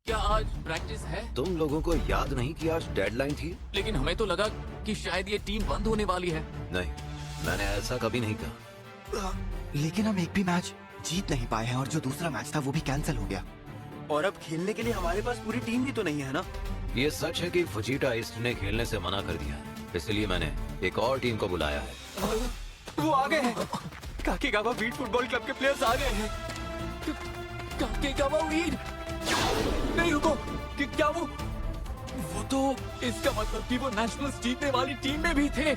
क्या आज प्रैक्टिस है? तुम लोगों को याद नहीं कि आज डेडलाइन थी? लेकिन हमें तो लगा कि शायद ये टीम बंद होने वाली है। नहीं, मैंने ऐसा कभी नहीं कहा। लेकिन हम एक भी मैच जीत नहीं पाए हैं और जो दूसरा मैच था वो भी कैंसिल हो गया। और अब खेलने के लिए हमारे पास पूरी टीम भी तो नहीं है ना। ये सच है कि फुजीटा ईस्ट ने खेलने से मना कर दिया, इसलिए मैंने एक और टीम को बुलाया है। वो आ गए हैं। काकीगावा वीट फुटबॉल क्लब के प्लेयर्स आ गए हैं। काकेगावा वीर! नहीं रुको, क्या वो तो इसका मतलब कि वो नेशनल्स जीतने वाली टीम में भी थे।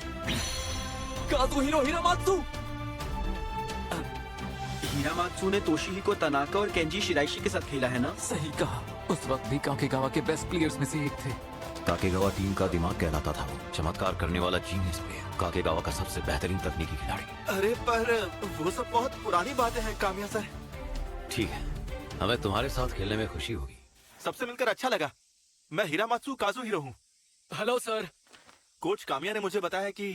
काजुहिरो हिरामात्सु! हिरामात्सु ने तोशिहिको तनाका और केंजी शिराइशी के साथ खेला है ना। सही कहा, उस वक्त भी काकेगावा के बेस्ट प्लेयर्स में से एक थे। काकेगावा टीम का दिमाग कहलाता था, वो चमत्कार करने वाला जीनियस प्लेयर, काकेगावा का सबसे बेहतरीन तकनीकी खिलाड़ी। अरे पर वो सब बहुत पुरानी बातें हैं कामिया सर। ठीक है, हमें तुम्हारे साथ खेलने में खुशी होगी। सबसे मिलकर अच्छा लगा। मैं हिरामात्सु काजुहिरो हूँ। Hello sir. कोच कामिया ने मुझे बताया कि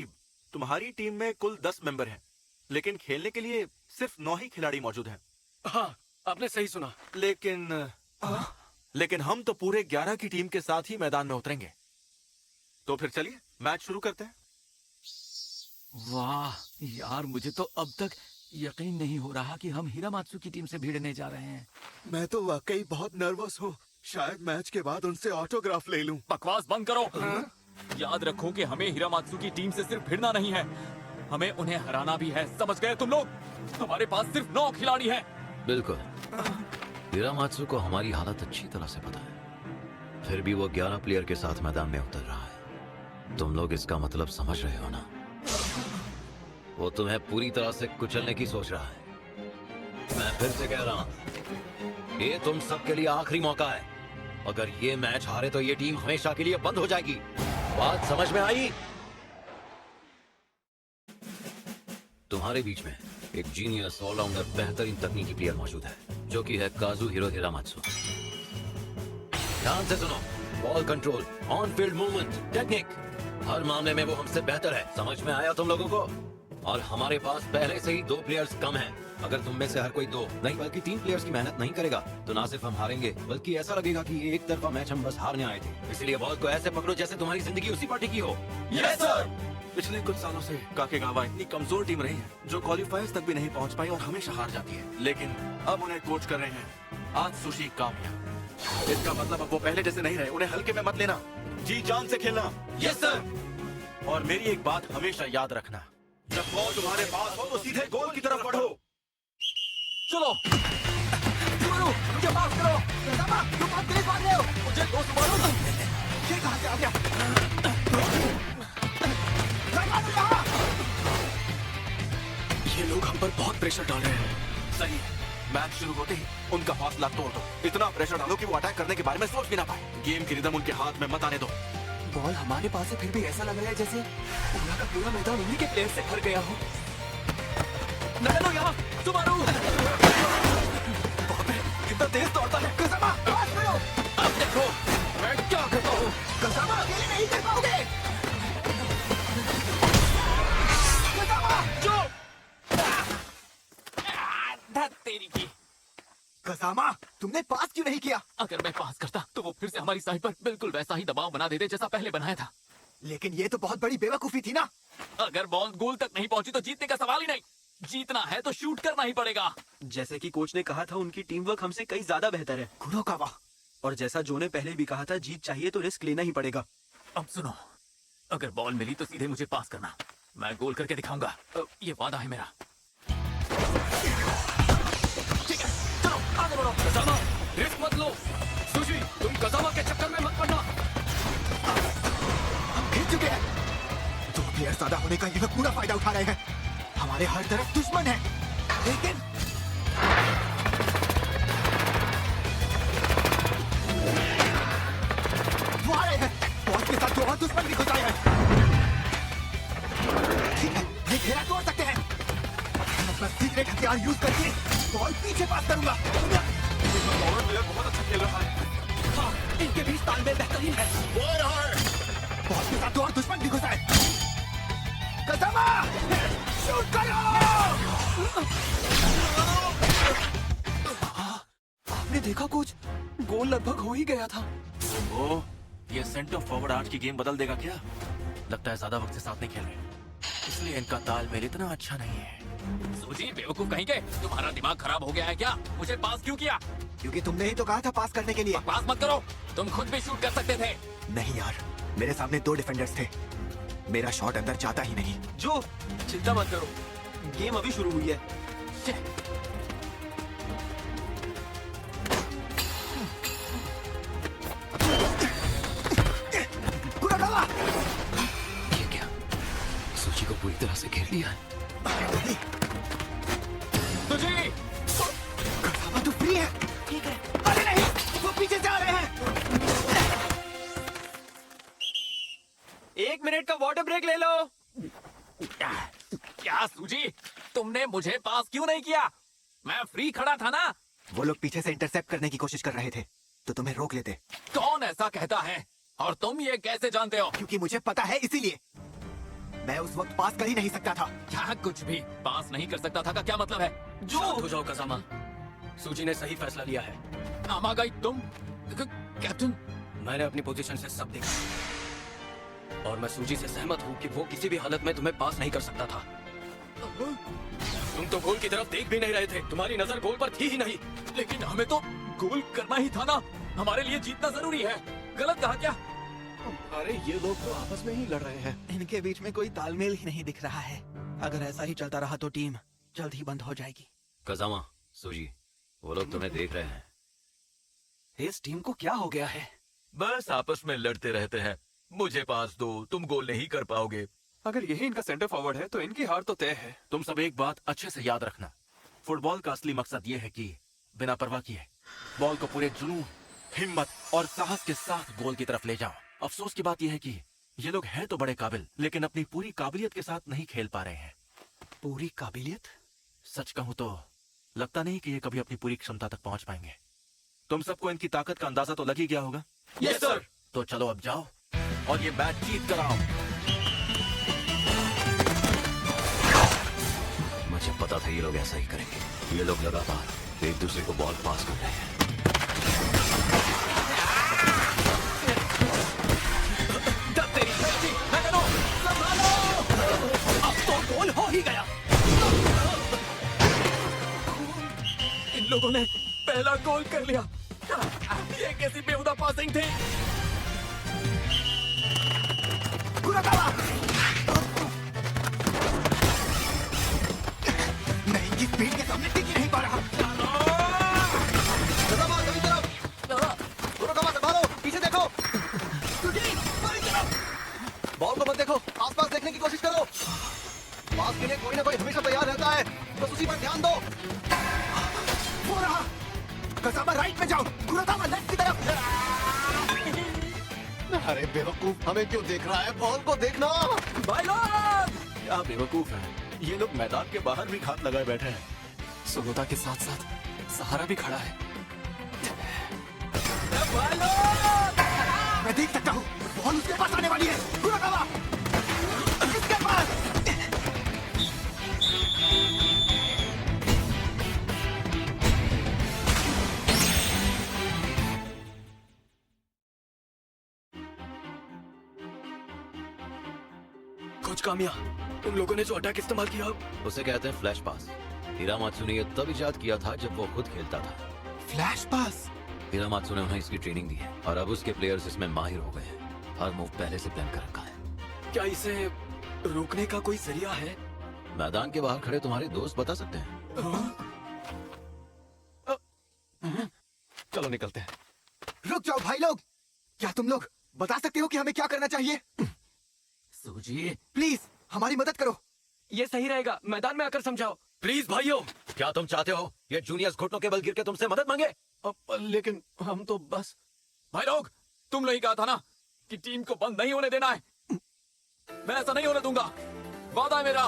तुम्हारी टीम में कुल 10 मेंबर हैं, लेकिन खेलने के लिए सिर्फ 9 ही खिलाड़ी मौजूद हैं। हाँ, आपने सही सुना। लेकिन हम तो पूरे 11 की टीम के साथ ही मैदान में उतरेंगे। तो फिर चलिए मैच शुरू करते हैं। वाह यार, मुझे तो अब तक यकीन नहीं हो रहा कि हम हिरामात्सु की टीम से भिड़ने जा रहे हैं। मैं तो वाकई बहुत नर्वस हूँ। शायद मैच के बाद उनसे ऑटोग्राफ ले लूं। बकवास बंद करो। याद रखो कि हमें हिरामात्सु की टीम से सिर्फ भिड़ना नहीं है, हमें उन्हें हराना भी है। समझ गए तुम लोग? हमारे पास सिर्फ 9 खिलाड़ी हैं। बिल्कुल, हिरामात्सु को हमारी हालत अच्छी तरह से पता है, फिर भी वो 11 प्लेयर के साथ मैदान में उतर रहा है। तुम लोग इसका मतलब समझ रहे हो ना? वो तुम्हें पूरी तरह से कुचलने की सोच रहा है। मैं फिर से कह रहा हूं, ये तुम सबके लिए आखिरी मौका है। अगर ये मैच हारे तो ये टीम हमेशा के लिए बंद हो जाएगी। बात समझ में आई? तुम्हारे बीच में एक जीनियस ऑलराउंडर बेहतरीन तकनीकी प्लेयर मौजूद है, जो कि है काजुहिरो हिरामात्सु। ध्यान से सुनो, ball control, on field movement, technique, हर मामले में वो हमसे बेहतर है। समझ में आया तुम लोगों को? और हमारे पास पहले से ही 2 प्लेयर्स कम हैं। अगर तुम में से हर कोई 2 नहीं बल्कि 3 प्लेयर्स की मेहनत नहीं करेगा तो ना सिर्फ हम हारेंगे, बल्कि ऐसा लगेगा कि ये एक तरफा मैच हम बस हारने आए थे। इसलिए बॉल को ऐसे पकड़ो जैसे तुम्हारी जिंदगी उसी पर टिकी हो। Yes sir. पिछले कुछ सालों से काकेगावा इतनी कमजोर टीम रही है, जो क्वालिफायर्स तक भी नहीं पहुंच पाई और हमेशा हार जाती है। लेकिन अब उन्हें कोच कर रहे हैं आत्सुशी कामिया। इसका मतलब अब वो पहले जैसे नहीं रहे। उन्हें हल्के में मत लेना, जी जान से खेलना। Yes sir. और मेरी एक बात हमेशा याद रखना, जब बॉल तुम्हारे पास हो तो सीधे गोल की तरफ बढ़ो। चलो सुबारू, मुझे माफ करो। कसामा, तुम बहुत तेज भाग रहे हो। मुझे तो सुबारू, ये कहाँ से आ गया? ये लोग हम पर बहुत प्रेशर डाल रहे हैं। सही है, मैच शुरू होते ही उनका हौसला तोड़ दो। इतना प्रेशर डालो कि वो अटैक करने के बारे में सोच भी ना पाए। गेम की रिदम उनके हाथ में मत आने दो। बॉल हमारे पास है, फिर भी ऐसा लग रहा है जैसे पूरा का पूरा मैदान उन्हीं के प्लेयर से भर गया हो। नगनो यहाँ, सुबारू! कितना तेज दौड़ता है। कसामा, पास करो। अब देखो मैं क्या करता हूँ। कसामा, अकेले नहीं कर पाओगे। कसामा, तेरी की। कसामा, तुमने पास क्यों नहीं किया? अगर मैं पास करता तो वो फिर से हमारी साइड पर बिल्कुल वैसा ही दबाव बना देते जैसा पहले बनाया था। लेकिन ये तो बहुत बड़ी बेवकूफी थी ना। अगर बॉल गोल तक नहीं पहुंची तो जीतने का सवाल ही नहीं। जीतना है तो शूट करना ही पड़ेगा। जैसे कि कोच ने कहा था, उनकी टीम वर्क हमसे कई ज्यादा बेहतर है। कुरोकावा, और जैसा जो ने पहले भी कहा था, जीत चाहिए तो रिस्क लेना ही पड़ेगा। अब सुनो, अगर बॉल मिली तो सीधे मुझे पास करना, मैं गोल करके दिखाऊंगा। ये वादा है मेरा। ठीक है, चलो आगे बढ़ो। कसामा, रिस्क मत लो। सुशी, तुम कसामा के चक्कर में मत पड़ना। हम खेल चुके हैं। 2 प्लेयर ज्यादा होने का ये लोग पूरा फायदा उठा रहे हैं। हमारे हर तरफ दुश्मन है, लेकिन वो आ रहे हैं। बॉल के साथ 2 और दुश्मन भी घुस आए हैं। ठीक है, ये घेरा तोड़ सकते हैं। मैं अपना सीक्रेट हथियार यूज करके बॉल पीछे पास करूंगा। बहुत अच्छा खेल रहा है। हाँ, इनके बीच तालमेल बेहतरीन है। बॉल के साथ 2 और दुश्मन भी घुस आए। कसामा, शूट करो। आपने देखा कोच, गोल लगभग हो ही गया था। ओ, ये सेंटर फॉरवर्ड आज की गेम बदल देगा क्या? लगता है ज्यादा वक्त से साथ नहीं खेल रहे, इसलिए इनका तालमेल इतना अच्छा नहीं है। सूजी बेवकूफ कहीं के, तुम्हारा दिमाग खराब हो गया है क्या? मुझे पास क्यों किया? क्योंकि तुमने ही तो कहा था पास करने के लिए। पास मत करो, तुम खुद भी शूट कर सकते थे। नहीं यार, मेरे सामने 2 डिफेंडर्स थे, मेरा शॉट अंदर जाता ही नहीं। जो चिंता मत करो, गेम अभी शुरू हुई है। कुराकावा! ये क्या? सूची को पूरी तरह से घेर लिया है। सूजी! कुराकावा तू फ्री है? ठीक है। अरे नहीं, वो पीछे से आ रहे हैं। 1 मिनट का वाटर ब्रेक ले लो। क्या सूजी, तुमने मुझे पास क्यों नहीं किया? मैं फ्री खड़ा था ना। वो लोग पीछे से इंटरसेप्ट करने की कोशिश कर रहे थे, तो तुम्हें रोक लेते। कौन ऐसा कहता है? और तुम ये कैसे जानते हो? क्योंकि मुझे पता है, इसीलिए मैं उस वक्त पास कर ही नहीं सकता था। क्या कुछ भी पास नहीं कर सकता था का क्या मतलब है? शांत हो जाओ कसामा, सूजी ने सही फैसला लिया है। आमागाई तुम कैप्टन। मैंने अपनी पोजीशन से सब देखा और मैं सूजी से सहमत हूँ कि वो किसी भी हालत में तुम्हें पास नहीं कर सकता था। तुम तो गोल की तरफ देख भी नहीं रहे थे, तुम्हारी नजर गोल पर थी ही नहीं। लेकिन हमें तो गोल करना ही था ना, हमारे लिए जीतना जरूरी है। गलत कहा क्या? अरे ये लोग तो आपस में ही लड़ रहे हैं। इनके बीच में कोई तालमेल ही नहीं दिख रहा है। अगर ऐसा ही चलता रहा तो टीम जल्द ही बंद हो जाएगी। कजामा, सूजी, वो लोग तुम्हें देख रहे हैं। इस टीम को क्या हो गया है? बस आपस में लड़ते रहते हैं। मुझे पास दो, तुम गोल नहीं कर पाओगे। अगर यही इनका सेंटर फॉरवर्ड है तो इनकी हार तो तय है। तुम सब एक बात अच्छे से याद रखना, फुटबॉल का असली मकसद ये है कि बिना परवाह किए बॉल को पूरे जुनून, हिम्मत और साहस के साथ गोल की तरफ ले जाओ। अफसोस की बात यह है कि ये लोग हैं तो बड़े काबिल, लेकिन अपनी पूरी काबिलियत के साथ नहीं खेल पा रहे हैं। पूरी काबिलियत? सच कहूं तो लगता नहीं कि ये कभी अपनी पूरी क्षमता तक पहुंच पाएंगे। तुम सबको इनकी ताकत का अंदाजा तो लग ही गया होगा। Yes sir. तो चलो अब जाओ और ये मैच जीत कर आओ। मुझे पता था ये लोग ऐसा ही करेंगे। ये लोग लगातार एक दूसरे को बॉल पास कर रहे हैं। अब तो गोल हो ही गया। इन लोगों ने पहला गोल कर लिया। ये कैसी बेहुदा पासिंग थी? कुराकावा! मैं इनकी स्पीड के सामने टिक ही नहीं पा रहा। कुराकावा संभालो, पीछे देखो। बॉल को मत देखो, आसपास देखने की कोशिश करो। पास के लिए कोई ना कोई हमेशा तैयार रहता है, बस उसी पर ध्यान दो। वो रहा। कसामा राइट में जाओ, कुराकावा लेफ्ट की तरफ। अरे बेवकूफ, हमें क्यों देख रहा है? बॉल को देखना। भाई लोग! क्या बेवकूफ है, ये लोग मैदान के बाहर भी घात लगाए बैठे हैं। सुगोता के साथ साथ सहारा भी खड़ा है। भाई लोग! मैं देख सकता हूँ, बॉल उसके पास आने वाली है। कुराकावा! इसके पास! कुछ कामिया, तुम लोगों ने जो अटैक इस्तेमाल किया, उसे कहते हैं फ्लैश पास। हिरामात्सु ने यह तब इजाद किया था जब वो खुद खेलता था। फ्लैश पास? हिरामात्सु ने उन्हें इसकी ट्रेनिंग दी है और अब उसके प्लेयर्स इसमें माहिर हो गए हैं। हर मूव पहले से प्लान कर रखा है। क्या इसे रोकने का कोई जरिया है? मैदान के बाहर खड़े तुम्हारे दोस्त बता सकते हैं। चलो निकलते हैं। रुक जाओ भाई लोग, क्या तुम लोग बता सकते हो कि हमें क्या करना चाहिए? सूजी, प्लीज हमारी मदद करो। ये सही रहेगा, मैदान में आकर समझाओ। प्लीज भाइयों। क्या तुम चाहते हो ये जूनियर्स घुटनों के बल गिर के तुमसे मदद मांगे? लेकिन हम तो बस। भाई लोग, तुम नहीं कहा था ना कि टीम को बंद नहीं होने देना है? मैं ऐसा नहीं होने दूंगा, वादा है मेरा।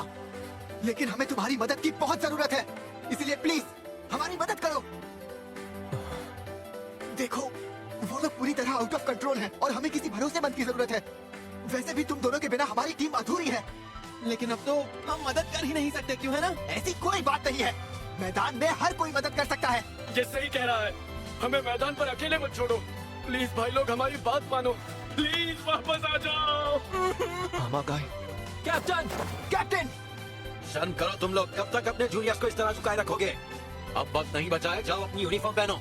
लेकिन हमें तुम्हारी मदद की बहुत जरूरत है, इसलिए प्लीज हमारी मदद करो। देखो, वो लोग पूरी तरह आउट ऑफ कंट्रोल हैं और हमें किसी भरोसेमंद की जरूरत है। वैसे भी तुम दोनों के बिना हमारी टीम अधूरी है। लेकिन अब तो हम मदद कर ही नहीं सकते, क्यों है ना? ऐसी कोई बात नहीं है, मैदान में हर कोई मदद कर सकता है। ये सही कह रहा है। हमें मैदान पर अकेले मत छोड़ो। प्लीज भाई लोग हमारी बात मानो। प्लीज वापस आ जाओ। अमागाई कैप्टन कैप्टन शर्म करो तुम लोग, कब तक अपने जूनियर्स को इस तरह झुकाए रखोगे? अब वक्त नहीं बचा है, जाओ अपनी यूनिफॉर्म पहनो।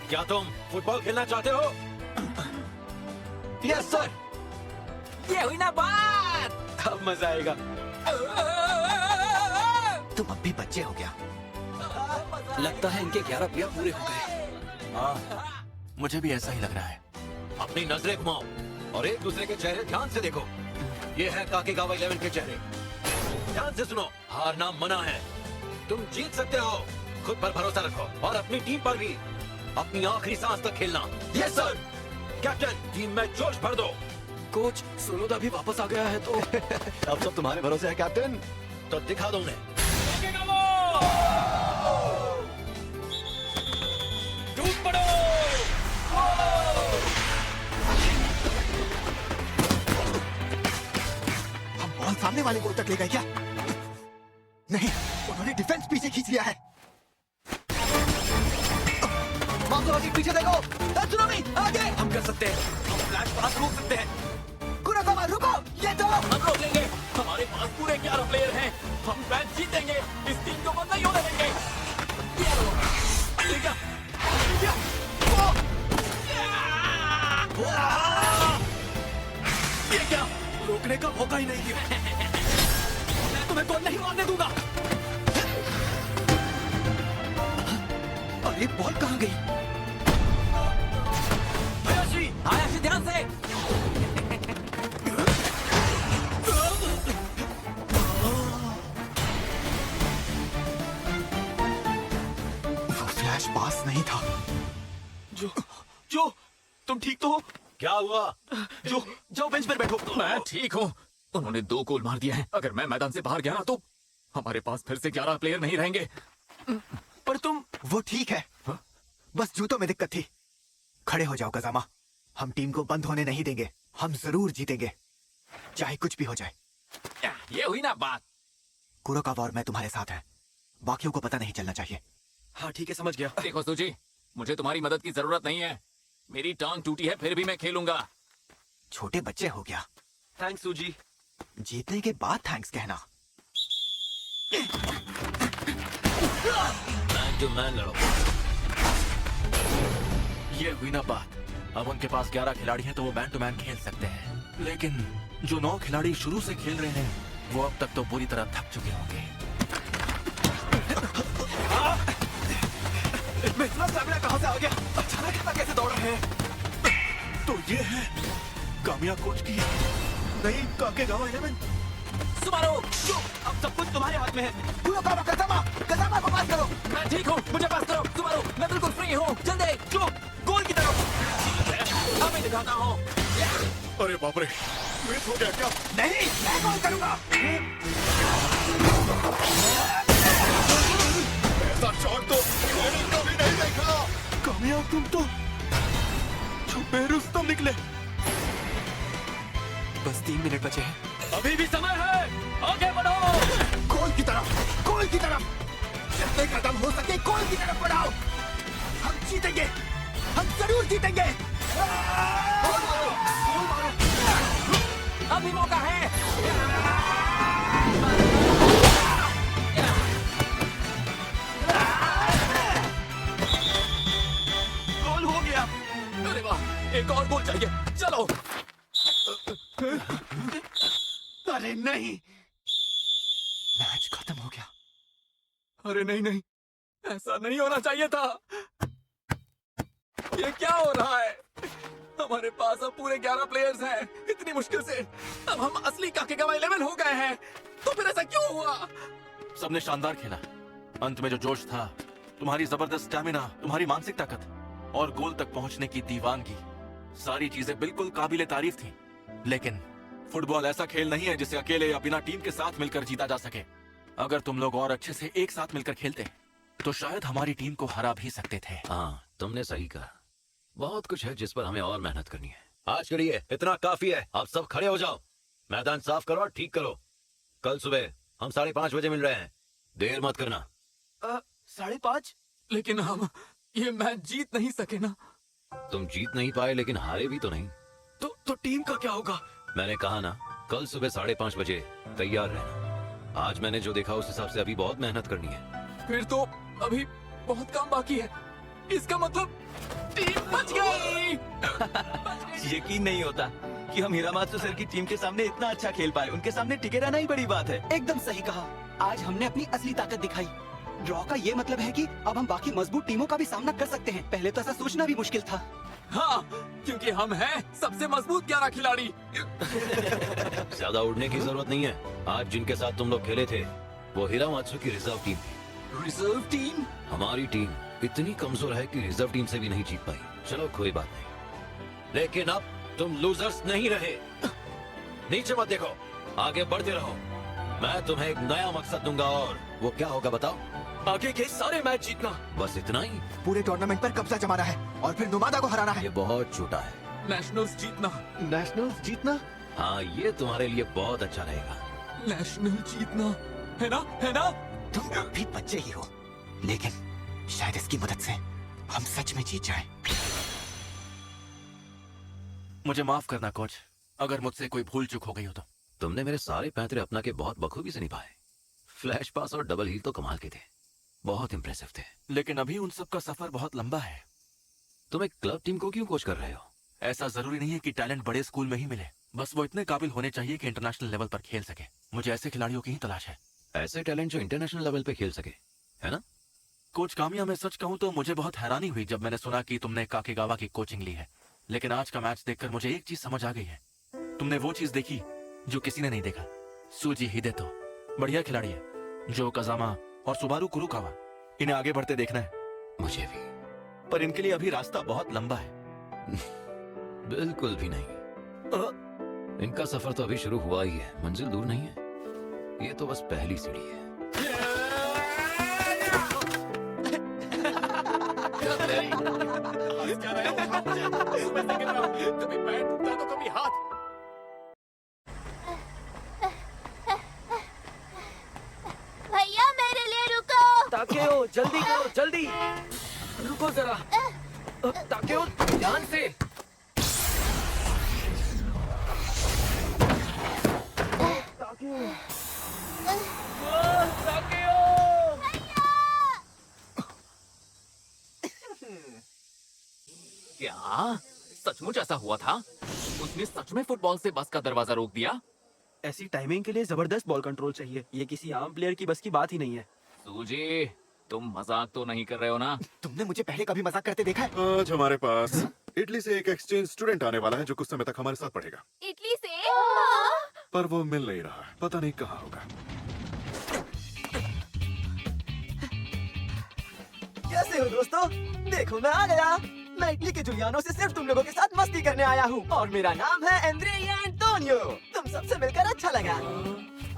क्या तुम फुटबॉल खेलना चाहते हो? Yes sir. ये हुई ना बात। अब मजा आएगा। तुम अब भी बच्चे हो क्या? लगता है इनके 11 प्लेयर पूरे हो गए। हाँ, मुझे भी ऐसा ही लग रहा है। अपनी नजरें घुमाओ और एक दूसरे के चेहरे ध्यान से देखो। ये है काकेगावा 11 के चेहरे। ध्यान से सुनो, हारना मना है। तुम जीत सकते हो। खुद पर भरोसा रखो और अपनी टीम पर भी। अपनी आखिरी सांस तक खेलना। Yes sir. कैप्टन, टीम में जोश भर दो। कोच सोनोदा भी वापस आ गया है तो अब सब तुम्हारे भरोसे है कैप्टन। तो दिखा दो उन्हें। टूट पड़ो। हम बॉल सामने वाले गोल तक ले गए क्या? नहीं, उन्होंने डिफेंस पीछे खींच लिया है। मात्सुरागी पीछे देखो। तात्सुनामी आगे। हम कर सकते हैं। हम फ्लैश पास रोक सकते हैं। कुराकावा रुको, ये दो। हम रोक लेंगे। हमारे पास पूरे 11 प्लेयर हैं। हम मैच जीतेंगे। इस टीम को मत नहीं होने देंगे। ये लो। ये क्या? ये क्या? वो! ये क्या? रोकने का मौका ही नहीं दिया। मैं तुम्हें गोल नहीं मारने दूंगा। अरे बॉल कहाँ गई? हयाशी, आयाशी ध्यान से। वो फ्लैश पास नहीं था। जो तुम ठीक तो हो? क्या हुआ? जो जाओ बेंच पर बैठो। मैं ठीक हूँ। उन्होंने 2 गोल मार दिए हैं। अगर मैं मैदान से बाहर गया ना तो हमारे पास फिर से 11 प्लेयर नहीं रहेंगे। पर तुम वो ठीक है, बस जूतों में दिक्कत थी। खड़े हो जाओ कजामा। हम टीम को बंद होने नहीं देंगे। हम जरूर जीतेंगे, चाहे कुछ भी हो जाए। ये हुई ना बात। कुरोकावा और मैं तुम्हारे साथ हैं। बाकियों को पता नहीं चलना चाहिए। हाँ ठीक है, समझ गया। देखो सूजी, मुझे तुम्हारी मदद की जरूरत नहीं है। मेरी टांग टूटी है, फिर भी मैं खेलूंगा। छोटे बच्चे हो गया। थैंक्स सूजी। जीतने के बाद थैंक्स कहना। मैन टू मैन लड़ो। ये हुई ना बात। अब उनके पास 11 खिलाड़ी हैं तो वो मैन टू मैन खेल सकते हैं। लेकिन जो 9 खिलाड़ी शुरू से खेल रहे हैं वो अब तक तो पूरी तरह थक चुके होंगे। मैं इतना स्टैमिना कहां से आ गया? अचानक इतना कैसे दौड़ रहे हैं? तो ये है कामिया कोच की नई काकेगावा 11। सुमारो, अब सब कुछ तुम्हारे हाथ में है। कुरोकावा, कजामा, कजामा को पास करो। मैं ठीक हूँ, मुझे पास करो। सुमारो, मैं बिल्कुल फ्री हूँ। जल्दी जो गोल की तरफ। अभी दिखाता हूँ। अरे बाप रे, मिस हो गया क्या? नहीं, मैं गोल करूंगा। ऐसा शॉट तो मैंने कभी नहीं देखा। कामिया, तुम तो छुपे रुस्तम निकले। बस 3 मिनट बचे हैं। अभी भी समय है, आगे बढ़ो। गोल की तरफ, गोल की तरफ। जितने कदम हो सके गोल की तरफ बढ़ाओ। हम जीतेंगे, हम जरूर जीतेंगे। अभी मौका है। गोल हो गया। अरे वाह, एक और गोल चाहिए। चलो। अरे नहीं, मैच खत्म हो गया। अरे नहीं नहीं, ऐसा नहीं होना चाहिए था। ये क्या हो रहा है? हमारे पास अब पूरे 11 प्लेयर्स हैं। इतनी मुश्किल से अब हम असली काकेगावा 11 हो गए हैं। तो फिर ऐसा क्यों हुआ? सबने शानदार खेला। अंत में जो जोश था, तुम्हारी जबरदस्त स्टैमिना, तुम्हारी मानसिक ताकत और गोल तक पहुंचने की दीवानगी, सारी चीजें बिल्कुल काबिले तारीफ थी। लेकिन फुटबॉल ऐसा खेल नहीं है जिसे अकेले या बिना टीम के साथ मिलकर जीता जा सके। अगर तुम लोग और अच्छे से एक साथ मिलकर खेलते तो शायद हमारी टीम को हरा भी सकते थे। हाँ, तुमने सही कहा। बहुत कुछ है जिस पर हमें और मेहनत करनी है। आज के लिए इतना काफी है। आप सब खड़े हो जाओ, मैदान साफ करो और ठीक करो। कल सुबह हम 5:30 बजे मिल रहे हैं। देर मत करना। 5:30? लेकिन हम ये मैच जीत नहीं सके ना। तुम जीत नहीं पाए लेकिन हारे भी तो नहीं। तो टीम का क्या होगा? मैंने कहा ना, कल सुबह 5:30 बजे तैयार रहना। आज मैंने जो देखा उस हिसाब से अभी बहुत मेहनत करनी है। फिर तो अभी बहुत काम बाकी है। इसका मतलब टीम बच गई। यकीन नहीं होता कि हम हिरामात्सु सर की टीम के सामने इतना अच्छा खेल पाए। उनके सामने टिके रहना ही बड़ी बात है। एकदम सही कहा। आज हमने अपनी असली ताकत दिखाई। ड्रॉ का ये मतलब है कि अब हम बाकी मजबूत टीमों का भी सामना कर सकते हैं। पहले तो ऐसा सोचना भी मुश्किल था। हाँ, क्योंकि हम हैं सबसे मजबूत 11 खिलाड़ी। ज्यादा उड़ने की जरूरत नहीं है। आज जिनके साथ तुम लोग खेले थे वो हिरामात्सु की रिजर्व टीम थी। Reserve team? हमारी टीम इतनी कमजोर है कि रिजर्व टीम से भी नहीं जीत पाई। चलो कोई बात नहीं, लेकिन अब तुम लूजर्स नहीं रहे। नीचे मत देखो, आगे बढ़ते रहो। मैं तुम्हें एक नया मकसद दूंगा और वो क्या होगा बताओ? आगे के सारे मैच जीतना। बस इतना ही? पूरे टूर्नामेंट पर कब्जा जमाना है और फिर नुमादा को हराना है। ये बहुत छोटा है। नेशनल्स जीतना। नेशनल्स जीतना? हाँ, ये तुम्हारे लिए बहुत अच्छा रहेगा। नेशनल जीतना है ना, है ना? तुम अब भी बच्चे ही हो, लेकिन शायद इसकी मदद से हम सच में जीत जाएं। मुझे माफ करना कोच, अगर मुझसे कोई भूल चूक हो गई हो तो। तुमने मेरे सारे पैंतरे अपना के बहुत बखूबी से निभाए। फ्लैश पास और डबल हील तो कमाल के थे, बहुत इंप्रेसिव थे। लेकिन अभी उन सब का सफर बहुत लंबा है। तुम एक क्लब टीम को क्यों कोच कर रहे हो? ऐसा जरूरी नहीं है कि टैलेंट बड़े स्कूल में ही मिले, बस वो इतने काबिल होने चाहिए कि इंटरनेशनल लेवल पर खेल सके। मुझे ऐसे खिलाड़ियों की ही तलाश है। ऐसे टैलेंट जो इंटरनेशनल लेवल पे खेल सके, है ना? कोच कामिया, मैं सच कहूं तो मुझे बहुत हैरानी हुई जब मैंने सुना कि तुमने काकेगावा की कोचिंग ली है। लेकिन आज का मैच देखकर मुझे एक चीज समझ आ गई है। तुमने वो चीज देखी जो किसी ने नहीं देखा। सूजी हिदेतो बढ़िया खिलाड़ी है। जो कजामा और सुबारू कुरुकावा, इन्हें आगे बढ़ते देखना है। मुझे भी। पर इनके लिए अभी रास्ता बहुत लंबा है। बिल्कुल भी नहीं। इनका सफर तो अभी शुरू हुआ ही है, मंजिल दूर नहीं है। ये तो बस पहली सीढ़ी है। कभी पैर टूटता तो कभी हाथ। भैया मेरे लिए रुको। ताकेओ जल्दी करो, जल्दी। रुको जरा। ताकेओ ध्यान से। क्या सचमुच ऐसा हुआ था? उसने सच में फुटबॉल से बस का दरवाजा रोक दिया? ऐसी टाइमिंग के लिए जबरदस्त बॉल कंट्रोल चाहिए। ये किसी आम प्लेयर की बस की बात ही नहीं है। सूजी, तुम मजाक तो नहीं कर रहे हो ना? तुमने मुझे पहले कभी मजाक करते देखा है? आज हमारे पास इटली से एक एक्सचेंज स्टूडेंट आने वाला है जो कुछ समय तक हमारे साथ पढ़ेगा, इटली से? पर वो मिल नहीं रहा है। पता नहीं कहाँ होगा। कैसे हो दोस्तों? देखो मैं आ गया। मैं इटली के जुलियानो से सिर्फ तुम लोगों के साथ मस्ती करने आया हूँ और मेरा नाम है एंड्रिया एंटोनियो। तुम सबसे मिलकर अच्छा लगा।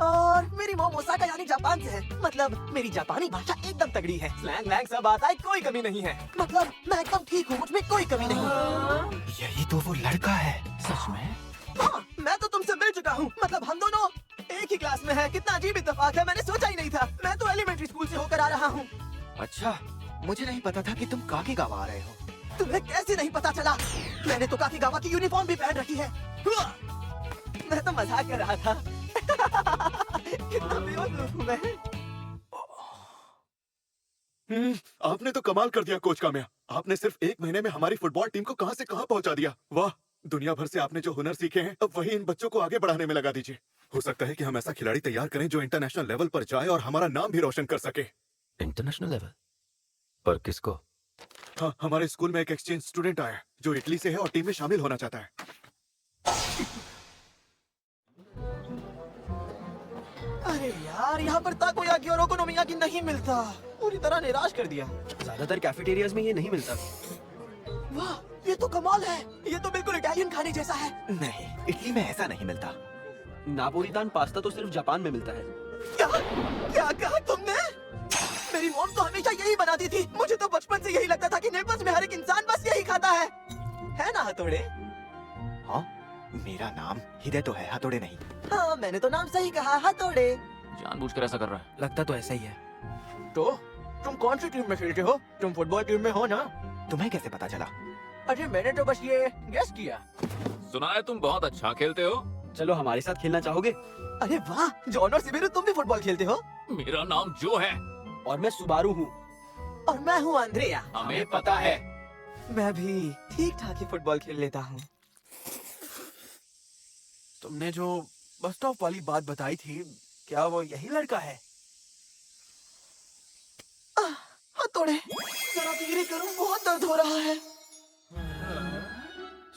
और मेरी मॉम ओसाका यानी जापान से है। मतलब मेरी जापानी भाषा एकदम तगड़ी है। स्लैंग वैंग सब आता है, कोई कमी नहीं है। मतलब मैं एकदम ठीक हूँ, मुझमें कोई कमी नहीं। यही तो वो लड़का है। सच में? हाँ, मैं तो तुमसे मिल चुका हूँ। मतलब हम दोनों एक ही क्लास में हैं। कितना अजीब इत्तेफाक है, मैंने सोचा ही नहीं था। मैं तो एलिमेंट्री स्कूल से होकर आ रहा हूँ। अच्छा, मुझे नहीं पता था कि तुम काकेगावा आ रहे हो। तुम्हें कैसे नहीं पता चला? मैंने तो काकेगावा की यूनिफॉर्म भी पहन रखी है। मैं तो मजाक कर रहा था। कितना बेवकूफ हूँ मैं। आपने तो कमाल कर दिया कोच काम्या। आपने सिर्फ 1 महीने में हमारी फुटबॉल टीम को कहां से कहां पहुंचा दिया। वाह, दुनिया भर से आपने जो हुनर सीखे हैं अब वही इन बच्चों को आगे बढ़ाने में लगा दीजिए। हो सकता है कि हम ऐसा खिलाड़ी तैयार करें जो इंटरनेशनल लेवल पर जाए और हमारा नाम भी रोशन कर सके। इंटरनेशनल लेवल पर किसको? हाँ, हमारे स्कूल में एक एक्सचेंज स्टूडेंट आया है जो इटली से है और टीम में शामिल होना चाहता है। अरे यार, यहाँ पर ताकोयाकी और ओकोनोमियाकी नहीं मिलता। पूरी तरह निराश कर दिया। ज्यादातर कैफेटेरियाज में ये नहीं मिलता। वाह, ये तो कमाल है। ये तो बिल्कुल इटालियन खाने जैसा है। नहीं, इटली में ऐसा नहीं मिलता। नापोलितान पास्ता तो सिर्फ जापान में मिलता है। क्या क्या कहा तुमने? मेरी मॉम तो हमेशा यही बनाती थी। मुझे तो बचपन से यही लगता था कि नेपल्स में हर एक इंसान बस यही खाता है ना हथौड़े? हाँ, मेरा नाम हिदेतो है, हथौड़े नहीं। हाँ, मैंने तो नाम सही कहा, हथौड़े। जानबूझकर ऐसा कर रहा है। लगता तो ऐसा ही है। तो तुम कौन सी टीम में खेलते हो? तुम फुटबॉल टीम में हो ना? तुम्हें कैसे पता चला? अरे मैंने तो बस ये गेस किया। सुना है तुम बहुत अच्छा खेलते हो। चलो हमारे साथ खेलना चाहोगे? अरे वाह, जॉन और सिबिरू तुम भी फुटबॉल खेलते हो? मेरा नाम जो है। और मैं सुबारू हूँ। और मैं हूँ अंद्रेया। हमें पता है। मैं भी ठीक ठाक ही फुटबॉल खेल लेता हूँ। तुमने जो बस स्टॉप वाली बात बताई थी, क्या वो यही लड़का है? हथौड़े, जरा धीरे करो, बहुत दर्द हो रहा है।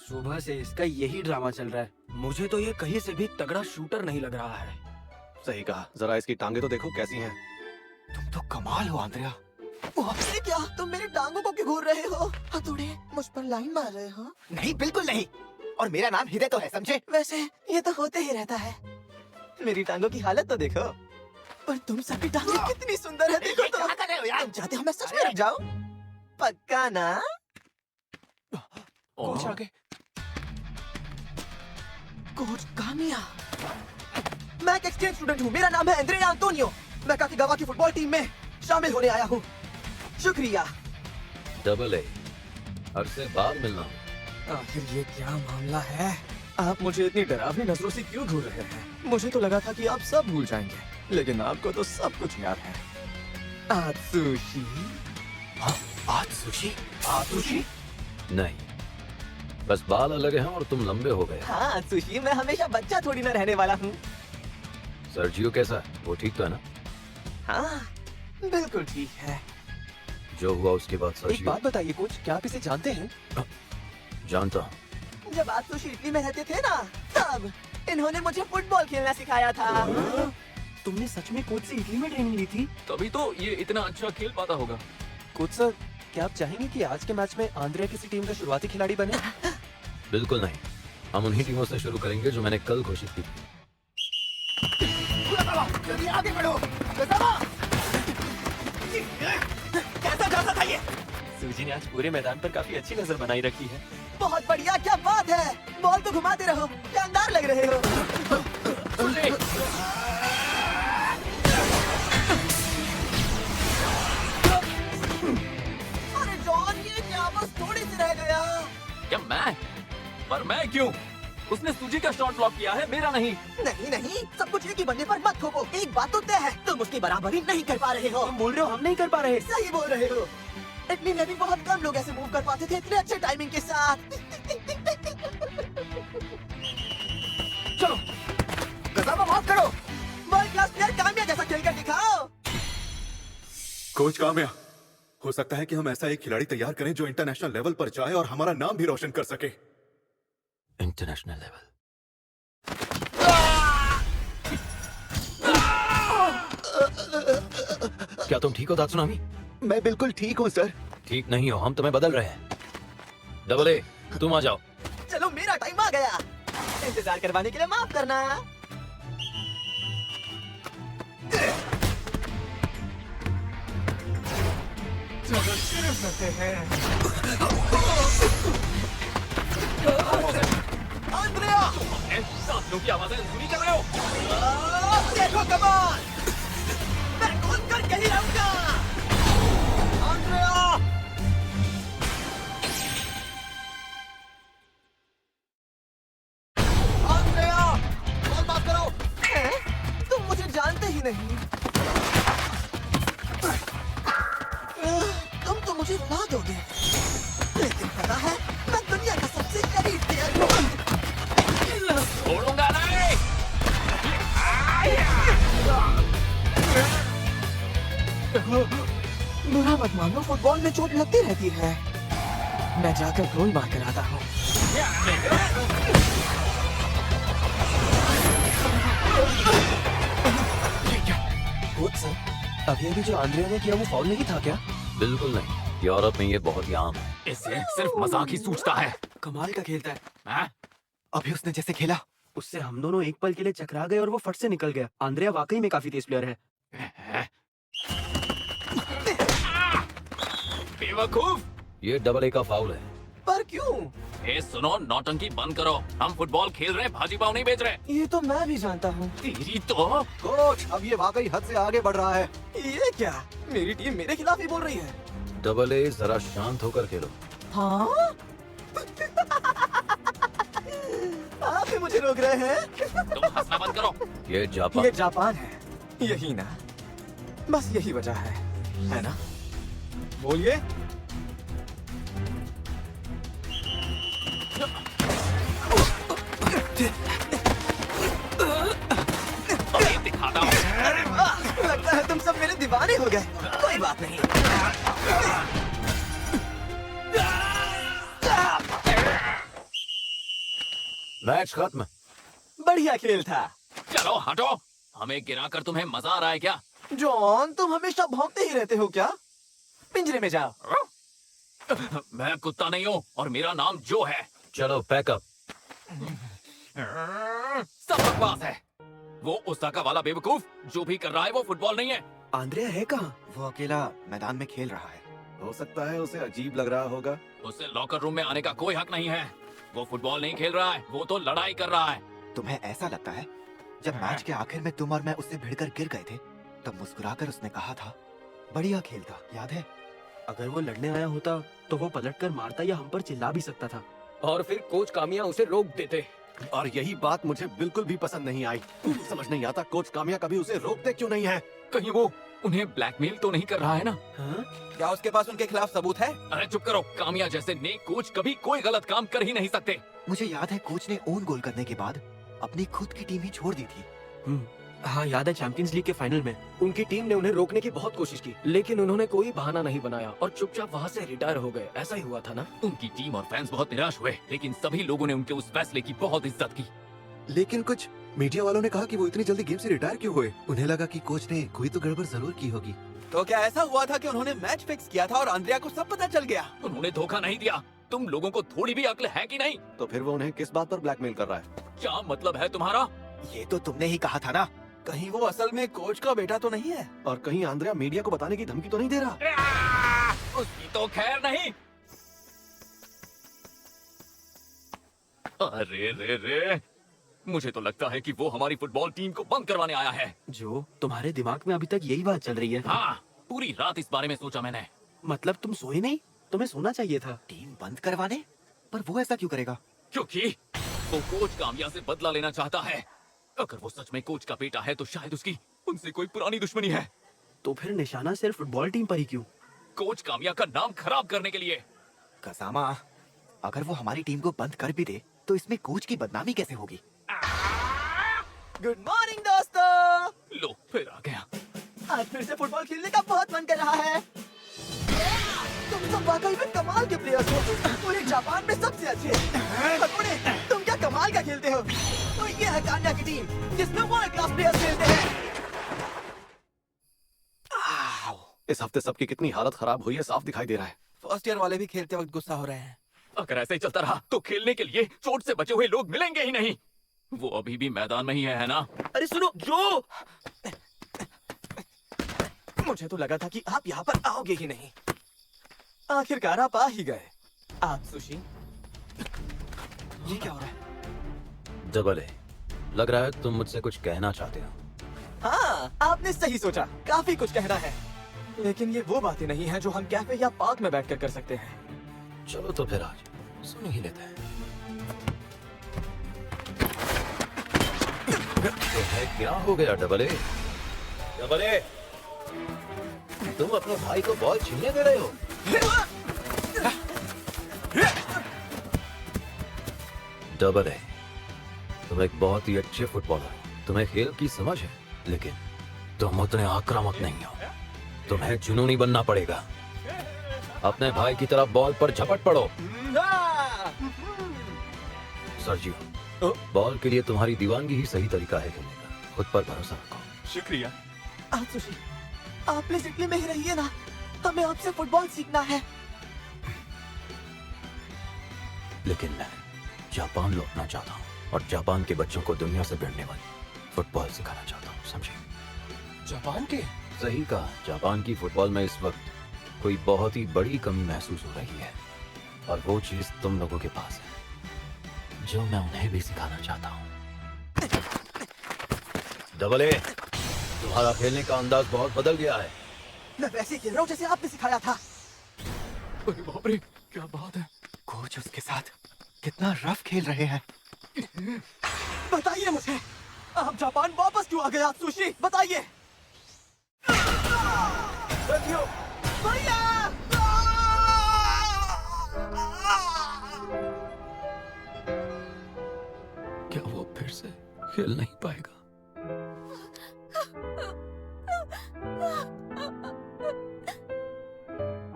सुबह से इसका यही ड्रामा चल रहा है। मुझे तो ये कहीं से भी तगड़ा शूटर नहीं लग रहा है। सही कहा, जरा इसकी टांगे तो देखो कैसी हैं। तुम तो कमाल हो आंद्रिया। ये क्या? तुम मेरी टांगों को क्यों घूर रहे हो? हथौड़े, मुझ पर लाइन मार रहे हो? नहीं, बिल्कुल नहीं। और मेरा नाम हिदे तो है, समझे? वैसे ये तो होते ही रहता है। मेरी टांगों की हालत तो देखो। पर तुम सबकी टांगें कितनी सुंदर है, देखो तो। क्या कर रहे हो यार? तुम चाहते हो मैं सच में रुक जाऊं? पक्का ना? कोच आगे। कोच कामिया। मैं एक एक्सचेंज स्टूडेंट हूँ। मेरा नाम है एंड्रेया एंटोनियो। मैं काकीगावा की फुटबॉल टीम में शामिल होने आया हूँ। शुक्रिया। डबल ए, अरसे बाद मिलना। आखिर ये क्या मामला है? आप मुझे इतनी डरावनी नजरों से क्यों घूर रहे हैं? मुझे तो लगा था कि आप सब भूल जाएंगे, लेकिन आपको तो सब कुछ याद है। आत्सुशी? आत्सुशी? आत्सुशी? नहीं, बस बाल अलग हैं और तुम लंबे हो गए। हाँ आत्सुशी, मैं हमेशा बच्चा थोड़ी ना रहने वाला हूँ। सर्जियो कैसा है? वो ठीक तो है ना? हाँ बिल्कुल ठीक है। जो हुआ उसके बाद एक सर्जियो। बात बताइए कोच, क्या आप इसे जानते हैं? जानता हूँ। जब आत्सुशी इटली में रहते थे ना, तब इन्होंने मुझे फुटबॉल खेलना सिखाया था। तुमने सच में कोच से इटली में ट्रेनिंग ली थी? तभी तो ये इतना अच्छा खेल पाता होगा। कोच सर, क्या आप चाहेंगे कि आज के मैच में आंद्रिया किसी टीम का शुरुआती खिलाड़ी बने? बिल्कुल नहीं, हम उन्हीं टीमों से शुरू करेंगे जो मैंने कल घोषित की थी। जल्दी आगे बढ़ो। कैसा जाता था ये? सूजी ने आज पूरे मैदान पर काफी अच्छी नजर बनाई रखी है। बहुत बढ़िया, क्या बात है। बॉल को घुमाते रहो, शानदार लग रहे हो। अरे जॉन, ये क्या? बस थोड़ी सी रह गया। क्या मैं? पर मैं क्यों? उसने सूजी का शॉट ब्लॉक किया है, मेरा नहीं। नहीं नहीं, सब कुछ एक ही बनने पर मत ठोको। एक बात तो तय है, तुम उसकी बराबरी नहीं कर पा रहे हो। तुम बोल रहे हो हम नहीं कर पा रहे? सही बोल रहे हो। इटली में भी बहुत कम लोग ऐसे मूव कर पाते थे इतने अच्छे टाइमिंग के साथ। चलो, गजामा माफ करो। वर्ल्ड क्लास प्लेयर कामिया जैसा खेलकर दिखाओ। कोच काम्या, हो सकता है कि हम ऐसा एक खिलाड़ी तैयार करें जो इंटरनेशनल लेवल पर जाए और हमारा नाम भी रोशन कर सके। International level? क्या तुम ठीक हो तात्सुनामी? मैं बिल्कुल ठीक हूँ सर। ठीक नहीं हो, हम तुम्हें बदल रहे हैं। डबल ए, तुम आ जाओ। चलो, मेरा टाइम आ गया। इंतजार करवाने के लिए माफ करना। चलो शुरू करते हैं। अंद्रेया, साथियों की आवाजें सुनी कर रहे हो? देखो कमाल, मैं गोल करके ही रहूंगा। अंद्रेया, अंद्रेया, बॉल पास करो। तुम मुझे जानते ही नहीं। तुम तो मुझे रुला दोगे, लेकिन पता है मैं दुनिया का सबसे शरीफ प्लेयर हूँ। छोड़ूंगा नहीं। बुरा मत मानो, फुटबॉल में चोट लगती रहती है। मैं जाकर गोल मार कर आता हूँ। कोच सर, अभी अभी जो आंद्रिया ने किया वो फाउल नहीं था क्या? बिल्कुल नहीं, यूरोप में ये बहुत ही आम है। इसे सिर्फ मजाक ही सूझता है। कमाल का खेलता है। हाँ? अभी उसने जैसे खेला, उससे हम दोनों एक पल के लिए चकरा गए और वो फट से निकल गया। आंद्रिया वाकई में काफी तेज प्लेयर है। बेवकूफ। ये डबल ए का फाउल है। पर क्यों? हे सुनो, नौटंकी बंद करो। हम फुटबॉल खेल रहे हैं, भाजी पाव नहीं बेच रहे। ये तो मैं भी जानता हूँ। तेरी तो कोच, अब ये वाकई हद से आगे बढ़ रहा है। ये क्या, मेरी टीम मेरे खिलाफ ही बोल रही है। डबल ए, जरा शांत होकर खेलो। हाँ? आप ही मुझे रोक रहे हैं? तुम हंसना बंद करो। ये जापान। ये जापान है, यही ना? बस यही वजह है ना? बोलिए। अभी दिखाता हूँ। अरे वाह, लगता है तुम सब मेरे दीवाने हो गए। कोई बात नहीं। मैच खत्म। बढ़िया खेल था। चलो हटो, हमें गिराकर तुम्हें मजा आ रहा है क्या? जॉन, तुम हमेशा भौंकते ही रहते हो क्या? पिंजरे में जाओ। मैं कुत्ता नहीं हूँ और मेरा नाम जो है। चलो पैकअप। सब बकवास है। वो ओसाका वाला बेवकूफ जो भी कर रहा है वो फुटबॉल नहीं है। आंद्रिया है कहाँ? वो अकेला मैदान में खेल रहा है। हो सकता है उसे अजीब लग रहा होगा। उसे लॉकर रूम में आने का कोई हक नहीं है। वो फुटबॉल नहीं खेल रहा है, वो तो लड़ाई कर रहा है। तुम्हें ऐसा लगता है? जब मैच के आखिर में तुम और मैं उससे भिड़कर गिर गए थे, तब मुस्कुराकर उसने कहा था, बढ़िया खेल था, याद है? अगर वो लड़ने आया होता तो वो पलटकर मारता या हम पर चिल्ला भी सकता था। और फिर कोच कामिया उसे रोक देते। और यही बात मुझे बिल्कुल भी पसंद नहीं आई। समझ नहीं आता कोच कामिया कभी उसे रोकते क्यों नहीं है। कहीं वो उन्हें ब्लैकमेल तो नहीं कर रहा है ना? हाँ? क्या उसके पास उनके खिलाफ सबूत है? अरे चुप करो, कामिया जैसे नेक कोच कभी कोई गलत काम कर ही नहीं सकते। मुझे याद है कोच ने ओन गोल करने के बाद अपनी खुद की टीम ही छोड़ दी थी। हाँ, याद है चैंपियंस लीग के फाइनल में। उनकी टीम ने उन्हें रोकने की बहुत कोशिश की, लेकिन उन्होंने कोई बहाना नहीं बनाया और चुपचाप वहाँ से रिटायर हो गए। ऐसा ही हुआ था ना? उनकी टीम और फैंस बहुत निराश हुए, लेकिन सभी लोगों ने उनके उस फैसले की बहुत इज्जत की। लेकिन कुछ मीडिया वालों ने कहा कि वो इतनी जल्दी गेम से रिटायर क्यों हुए। उन्हें लगा कि कोच ने कोई तो गड़बड़ जरूर की होगी। तो क्या ऐसा हुआ था कि उन्होंने मैच फिक्स किया था और आंद्रिया को सब पता चल गया? उन्होंने धोखा नहीं दिया। तुम लोगों को थोड़ी भी अक्ल है कि नहीं? तो फिर वो उन्हें किस बात पर ब्लैकमेल कर रहा है? क्या मतलब है तुम्हारा? ये तो तुमने ही कहा था ना। कहीं वो असल में कोच का बेटा तो नहीं है? और कहीं आंद्रिया मीडिया को बताने की धमकी तो नहीं दे रहा? उसकी तो खैर नहीं। अरे रे रे, मुझे तो लगता है कि वो हमारी फुटबॉल टीम को बंद करवाने आया है। जो तुम्हारे दिमाग में अभी तक यही बात चल रही है? हाँ, पूरी रात इस बारे में सोचा मैंने। मतलब तुम सोए नहीं? तुम्हें सोना चाहिए था। टीम बंद करवाने? पर वो ऐसा क्यों करेगा? क्योंकि वो कोच कामिया से बदला लेना चाहता है। अगर वो सच में कोच का बेटा है तो शायद उसकी उनसे कोई पुरानी दुश्मनी है। तो फिर निशाना सिर्फ फुटबॉल टीम पर ही क्यों? कोच कामिया का नाम खराब करने के लिए। कसामा, अगर वो हमारी टीम को बंद कर भी दे तो इसमें कोच की बदनामी कैसे होगी? गुड मॉर्निंग दोस्तों। लो, फिर आ गया। आज फिर से फुटबॉल खेलने का बहुत मन कर रहा है। तुम सब वाकई में कमाल के प्लेयर्स हो। पूरे जापान में सबसे अच्छे। हथौड़े, तुम क्या कमाल का खेलते हो। तो ये है कान्या की टीम जिसमें वर्ल्ड क्लास प्लेयर्स खेलते हैं। इस हफ्ते सबकी कितनी हालत खराब हुई है साफ दिखाई दे रहा है। फर्स्ट ईयर वाले भी खेलते वक्त गुस्सा हो रहे हैं। अगर ऐसे ही चलता रहा तो खेलने के लिए चोट से बचे हुए लोग मिलेंगे ही नहीं। वो अभी भी मैदान में ही है ना? अरे सुनो, जो मुझे तो लगा था कि आप यहाँ पर आओगे ही नहीं। आखिरकार आप आ ही गए। आप सुशी, ये क्या हो रहा है? डबल ए, लग रहा है तुम मुझसे कुछ कहना चाहते हो। हाँ, आपने सही सोचा। काफी कुछ कहना है, लेकिन ये वो बातें नहीं है जो हम कैफे या पार्क में बैठकर कर सकते हैं। चलो तो फिर आज सुन ही लेते हैं। तो है क्या हो गया डबल ए? डबल ए, तुम अपने भाई को बॉल छीनने दे रहे हो? डबल ए, तुम एक बहुत ही अच्छे फुटबॉलर हो। तुम्हें खेल की समझ है, लेकिन तुम उतने आक्रामक नहीं हो। तुम्हें जुनूनी बनना पड़ेगा। अपने भाई की तरफ बॉल पर झपट पड़ो। सर्जियो, बॉल के लिए तुम्हारी दीवानगी ही सही तरीका है खेलने का। खुद पर भरोसा रखो। शुक्रिया। आप सुशी, आप प्लीज इटली में ही रहिए ना। हमें आपसे फुटबॉल सीखना है। लेकिन मैं जापान लौटना चाहता हूँ और जापान के बच्चों को दुनिया से भिड़ने वाली फुटबॉल सिखाना चाहता हूँ, समझे? जापान के? सही कहा। जापान की फुटबॉल में इस वक्त कोई बहुत ही बड़ी कमी महसूस हो रही है और वो चीज तुम लोगों के पास है। जो मैं उन्हें भी सिखाना चाहता हूँ। डबल ए, तुम्हारा खेलने का अंदाज बहुत बदल गया है। मैं वैसे ही खेल रहा हूँ जैसे आपने सिखाया था। अरे बाप रे, क्या बात है। कोच उसके साथ कितना रफ खेल रहे हैं। बताइए मुझे, आप जापान वापस क्यों आ गए आत्सुशी? बताइए। भैया! क्या वो फिर से खेल नहीं पाएगा?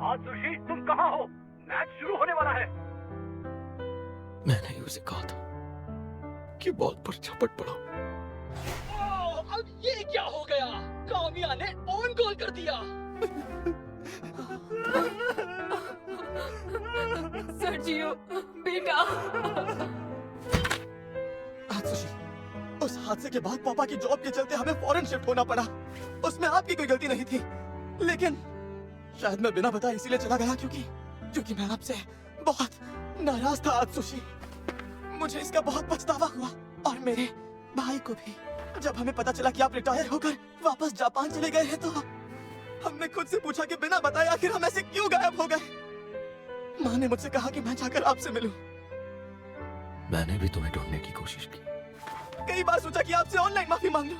आत्सुशी, तुम कहाँ हो? मैच शुरू होने वाला है। मैंने ही उसे कहा था कि बॉल पर झपट पड़ो। अब ये क्या हो गया? कामिया ने ऑन गोल कर दिया। सर्जियो बेटा। आत्सुशी, उस हादसे के बाद पापा की जॉब के चलते हमें फॉरेन शिफ्ट होना पड़ा। उसमें आपकी कोई गलती नहीं थी, लेकिन शायद मैं बिना बताए इसीलिए चला गया क्योंकि मैं आपसे बहुत नाराज था आत्सुशी। मुझे इसका बहुत पछतावा हुआ और मेरे भाई को भी। जब हमें पता चला कि आप रिटायर होकर वापस जापान चले गए हैं तो हमने खुद से पूछा कि बिना बताए आखिर हम ऐसे क्यों गायब हो गए। माँ ने मुझसे कहा कि मैं जाकर आपसे मिलूं। मैंने भी तुम्हें ढूंढने की कोशिश की। कई बार सोचा कि आपसे ऑनलाइन माफी मांग लूं,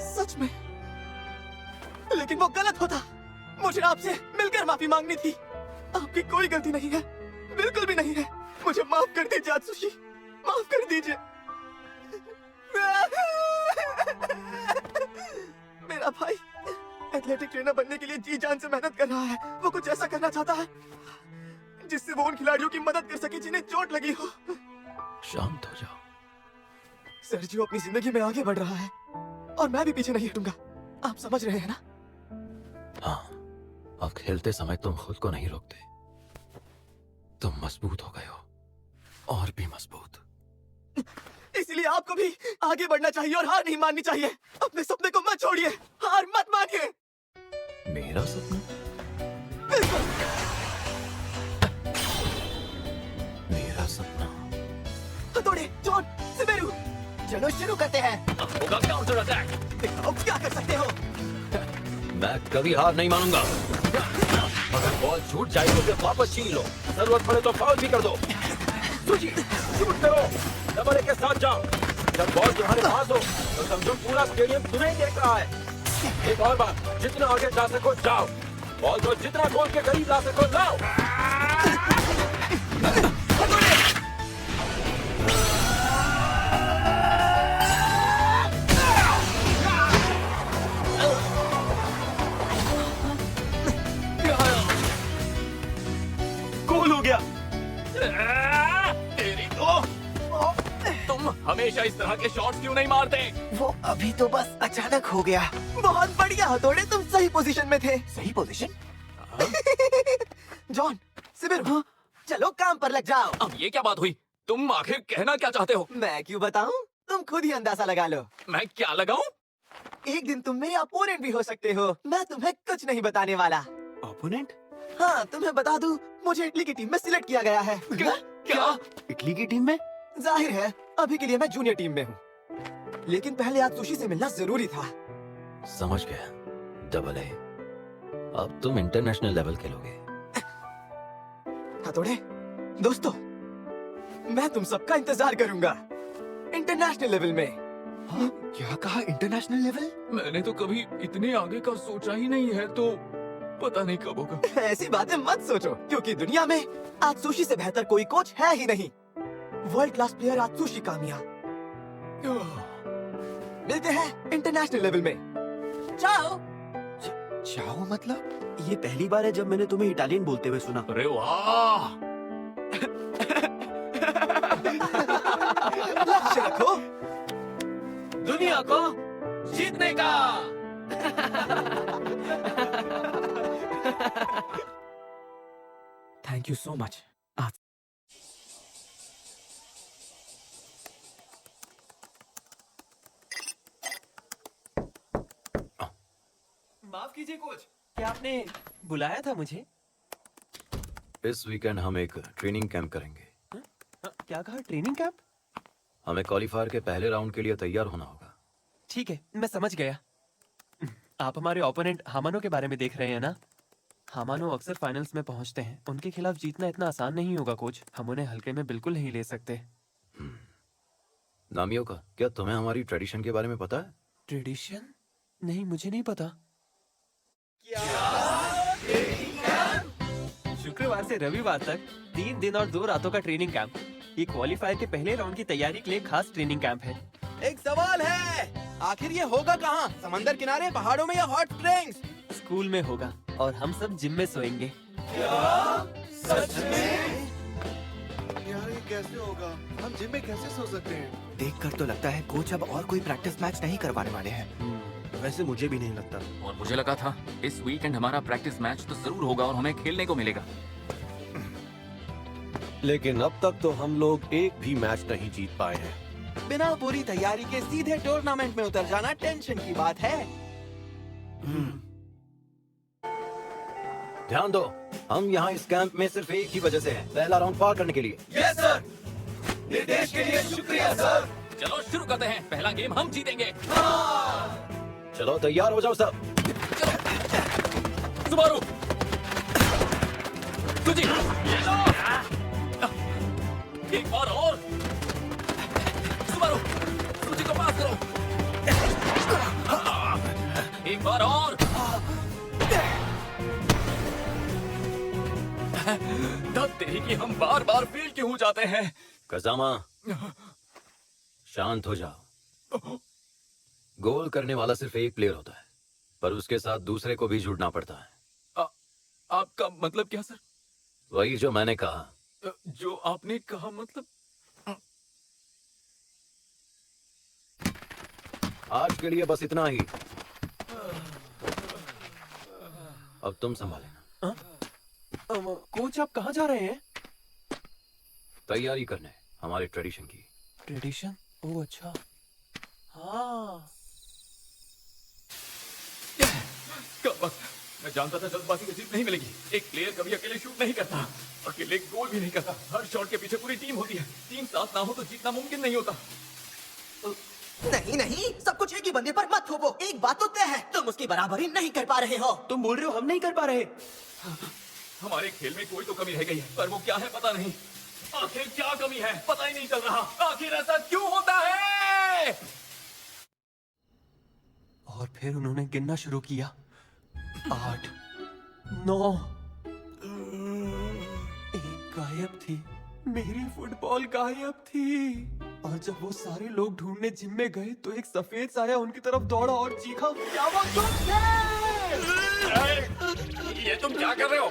सच में, लेकिन वो गलत होता। मुझे आपसे मिलकर माफी मांगनी थी। आपकी कोई गलती नहीं है, बिल्कुल भी नहीं है। मुझे माफ कर दीजिए आत्सुशी, माफ कर दीजिए। मेरा भाई एथलेटिक ट्रेनर बनने के लिए जी जान से मेहनत कर रहा है। वो कुछ ऐसा करना चाहता है जिससे वो उन खिलाड़ियों की मदद कर सके जिन्हें चोट लगी हो। शांत हो जाओ। सर्जियो अपनी जिंदगी में आगे बढ़ रहा है और मैं भी पीछे नहीं हटूंगा। आप समझ रहे हैं ना? हाँ, अब खेलते समय तुम खुद को नहीं रोकते। तुम मजबूत हो गए हो, और भी मजबूत। इसलिए आपको भी आगे बढ़ना चाहिए और हार नहीं माननी चाहिए। अपने सपने को मत छोड़िए, हार मत मानिए। मेरा सपना? मेरा सपना? हथौड़े, जॉन, सिबेरू, चलो शुरू करते हैं। होगा काउंटर अटैक। दिखाओ क्या कर सकते हो। मैं कभी हार नहीं मानूंगा। अगर बॉल छूट जाए तो फिर वापस छीन लो। जरूरत पड़े तो फाउल भी कर दो। सुशी, शूट करो। डबल ए के साथ जाओ। जब बॉल तुम्हारे पास हो तो समझो पूरा स्टेडियम तुम्हें ही देख रहा है। एक और बात, जितना आगे जा सको जाओ। बॉल को जितना गोल के करीब ला सको लाओ। गोल हो गया। तेरी तो तुम हमेशा इस तरह के शॉट्स क्यों नहीं मारते? वो अभी तो बस अचानक हो गया। बहुत बढ़िया हथौड़े, तुम सही पोजीशन में थे। सही पोजीशन? जॉन, सिबेरू, चलो काम पर लग जाओ। अब ये क्या बात हुई? तुम आखिर कहना क्या चाहते हो? मैं क्यों बताऊं? तुम खुद ही अंदाजा लगा लो। मैं क्या लगाऊं? एक दिन तुम मेरे अपोनेंट भी हो सकते हो। मैं तुम्हें कुछ नहीं बताने वाला। ओपोनेंट? हाँ, तुम्हें बता दूं, मुझे इटली की टीम में सिलेक्ट किया गया है। क्या? इटली की टीम में? जाहिर है, अभी के लिए मैं जूनियर टीम में हूँ, लेकिन पहले आत्सुशी से मिलना जरूरी था। समझ गया। डबल ए, अब तुम इंटरनेशनल लेवल खेलोगे। हथौड़े, दोस्तों, मैं तुम सबका इंतजार करूंगा इंटरनेशनल लेवल में। हाँ, क्या कहा? International level? मैंने तो कभी इतने आगे का सोचा ही नहीं है, तो पता नहीं कब होगा। ऐसी बातें मत सोचो, क्योंकि दुनिया में आत्सुशी से बेहतर कोई कोच है ही नहीं। World class player Atsushi Kamiya. मिलते हैं इंटरनेशनल लेवल में। चाओ। चाओ मतलब? ये पहली बार है जब मैंने तुम्हें इटालियन बोलते हुए सुना। अरे वाह! लक्ष्य रखो दुनिया को जीतने का। Thank you so much. माफ कीजिए कोच, क्या आपने बुलाया था मुझे? इस वीकेंड हम एक ट्रेनिंग कैंप करेंगे। क्या कहा, ट्रेनिंग कैंप? हमें क्वालिफायर के पहले राउंड के लिए तैयार होना होगा। ठीक है, मैं समझ गया। आप हमारे ओपोनेंट हामानो के बारे में देख रहे हैं ना? हामानो अक्सर फाइनल्स में पहुंचते हैं। उनके खिलाफ जीतना इतना आसान नहीं होगा कोच। हम उन्हें हल्के में बिल्कुल नहीं ले सकते। नामियो का, क्या तुम्हें हमारी ट्रेडिशन के बारे में पता है? ट्रेडिशन? नहीं, मुझे नहीं पता। शुक्रवार से रविवार तक 3 दिन और 2 रातों का ट्रेनिंग कैंप। ये क्वालिफायर के पहले राउंड की तैयारी के लिए खास ट्रेनिंग कैंप है। एक सवाल है, आखिर ये होगा कहाँ? समंदर किनारे, पहाड़ों में या हॉट स्प्रिंग्स? स्कूल में होगा और हम सब जिम में सोएंगे। सच में? यार ये कैसे होगा? हम जिम में कैसे सो सकते हैं? देखकर तो लगता है कोच अब और कोई प्रैक्टिस मैच नहीं करवाने वाले हैं। वैसे मुझे भी नहीं लगता। और मुझे लगा था इस वीकेंड हमारा प्रैक्टिस मैच तो जरूर होगा और हमें खेलने को मिलेगा। लेकिन अब तक तो हम लोग एक भी मैच नहीं जीत पाए हैं। बिना पूरी तैयारी के सीधे टूर्नामेंट में उतर जाना टेंशन की बात है। ध्यान दो, हम यहाँ इस कैंप में सिर्फ एक ही वजह से हैं, पहला राउंड पार करने के लिए। Yes sir. निर्देश के लिए शुक्रिया सर। चलो शुरू करते हैं, पहला गेम हम जीतेंगे। चलो तैयार हो जाओ सब। सुबारू, तुझे एक बार और। सुबारू, तुझे को पास करो। एक बार और। दब तेरी कि हम बार बार फेल क्यों हो जाते हैं। कजामा, शांत हो जाओ। गोल करने वाला सिर्फ एक प्लेयर होता है, पर उसके साथ दूसरे को भी जुड़ना पड़ता है। आपका मतलब क्या सर? वही जो मैंने कहा। जो आपने कहा मतलब? आज के लिए बस इतना ही। अब तुम संभालेना। कोच आप कहाँ जा रहे हैं? तैयारी करने, हमारे ट्रेडिशन की। ट्रेडिशन? ओह अच्छा। हाँ। मैं जानता था जल्दबाजी में जीत नहीं मिलेगी। एक प्लेयर कभी अकेले शूट नहीं करता, अकेले गोल भी नहीं करता। हर शॉट के पीछे पूरी टीम होती है। टीम साथ ना हो तो जीतना मुमकिन नहीं होता। नहीं नहीं, सब कुछ एक ही बंदे पर मत थोपो। एक बात तो तय है, तुम उसकी बराबरी नहीं कर पा रहे हो। तुम बोल रहे हो हम नहीं कर पा रहे? हमारे खेल में कोई तो कमी रह गई है, पर वो क्या है पता नहीं। आखिर क्या कमी है पता ही नहीं चल रहा। आखिर ऐसा क्यों होता है? और फिर उन्होंने गिनना शुरू किया। 8, 9, एक गायब थी। मेरी फुटबॉल गायब थी। और जब वो सारे लोग ढूंढने जिम में गए तो एक सफेद साया उनकी तरफ दौड़ा और चीखा, क्या वो तुम थे? ये तुम क्या कर रहे हो?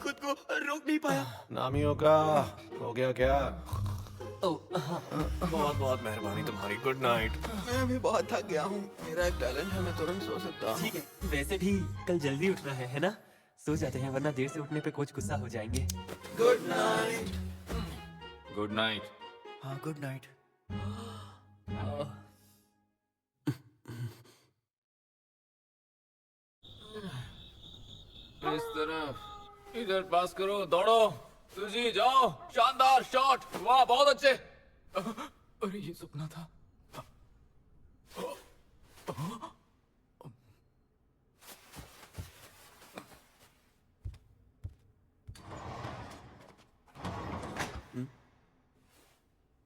खुद को रोक नहीं पाया। नामियों का हो गया क्या? बहुत बहुत मेहरबानी तुम्हारी। Good night. मैं भी बहुत थक गया हूँ। मेरा एक टैलेंट है, मैं तुरंत सो सकता हूँ। ठीक है, वैसे भी कल जल्दी उठना है ना? सो जाते हैं वरना देर से उठने पे कोच गुस्सा हो जाएंगे। Good night. Good night. हाँ गुड नाइट। इस तरफ, इधर पास करो, दौड़ो। सुजी जाओ, शानदार शॉट। वाह बहुत अच्छे। अरे ये सपना था।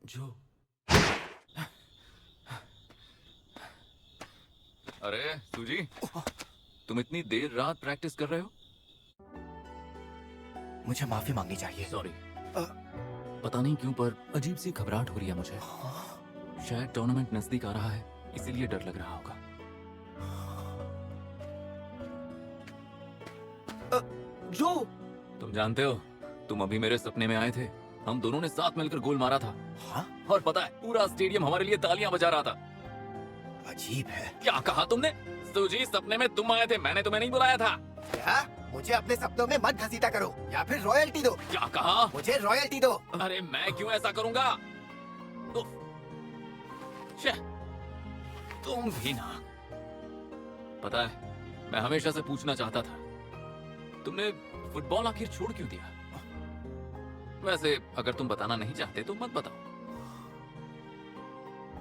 जो अरे सुजी, तुम इतनी देर रात प्रैक्टिस कर रहे हो? मुझे माफी मांगनी चाहिए। सॉरी। पता नहीं क्यों पर अजीब सी घबराहट हो रही है मुझे। शायद टूर्नामेंट नजदीक आ रहा है, इसीलिए डर लग रहा होगा। जो तुम जानते हो, तुम अभी मेरे सपने में आए थे। हम दोनों ने साथ मिलकर गोल मारा था। हाँ? और पता है, पूरा स्टेडियम हमारे लिए तालियां बजा रहा था। अजीब है। क्या कहा तुमने? सुजी, सपने में तुम आए थे, मैंने तुम्हें नहीं बुलाया था। क्या? मुझे अपने सपनों में मत घसीटा करो, या फिर रॉयल्टी दो। क्या कहा? मुझे रॉयल्टी दो। अरे मैं क्यों ऐसा करूंगा? तुम भी ना। पता है, मैं हमेशा से पूछना चाहता था, तुमने फुटबॉल आखिर छोड़ क्यों दिया? वैसे अगर तुम बताना नहीं चाहते तो मत बताओ।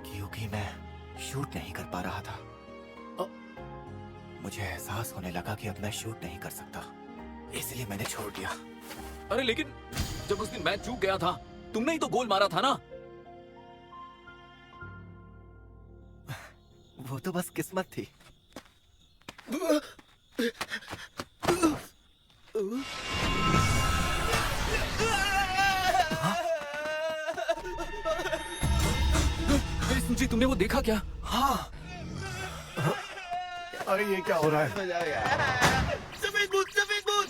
क्योंकि मैं शूट नहीं कर पा रहा था। मुझे एहसास होने लगा कि अब मैं शूट नहीं कर सकता, इसलिए मैंने छोड़ दिया। अरे लेकिन जब उस दिन मैच चूक गया था, तुमने ही तो गोल मारा था ना। वो तो बस किस्मत थी। जी तुमने वो देखा क्या? हाँ। अरे ये क्या हो रहा है? सफेद बूट, सफेद बूट।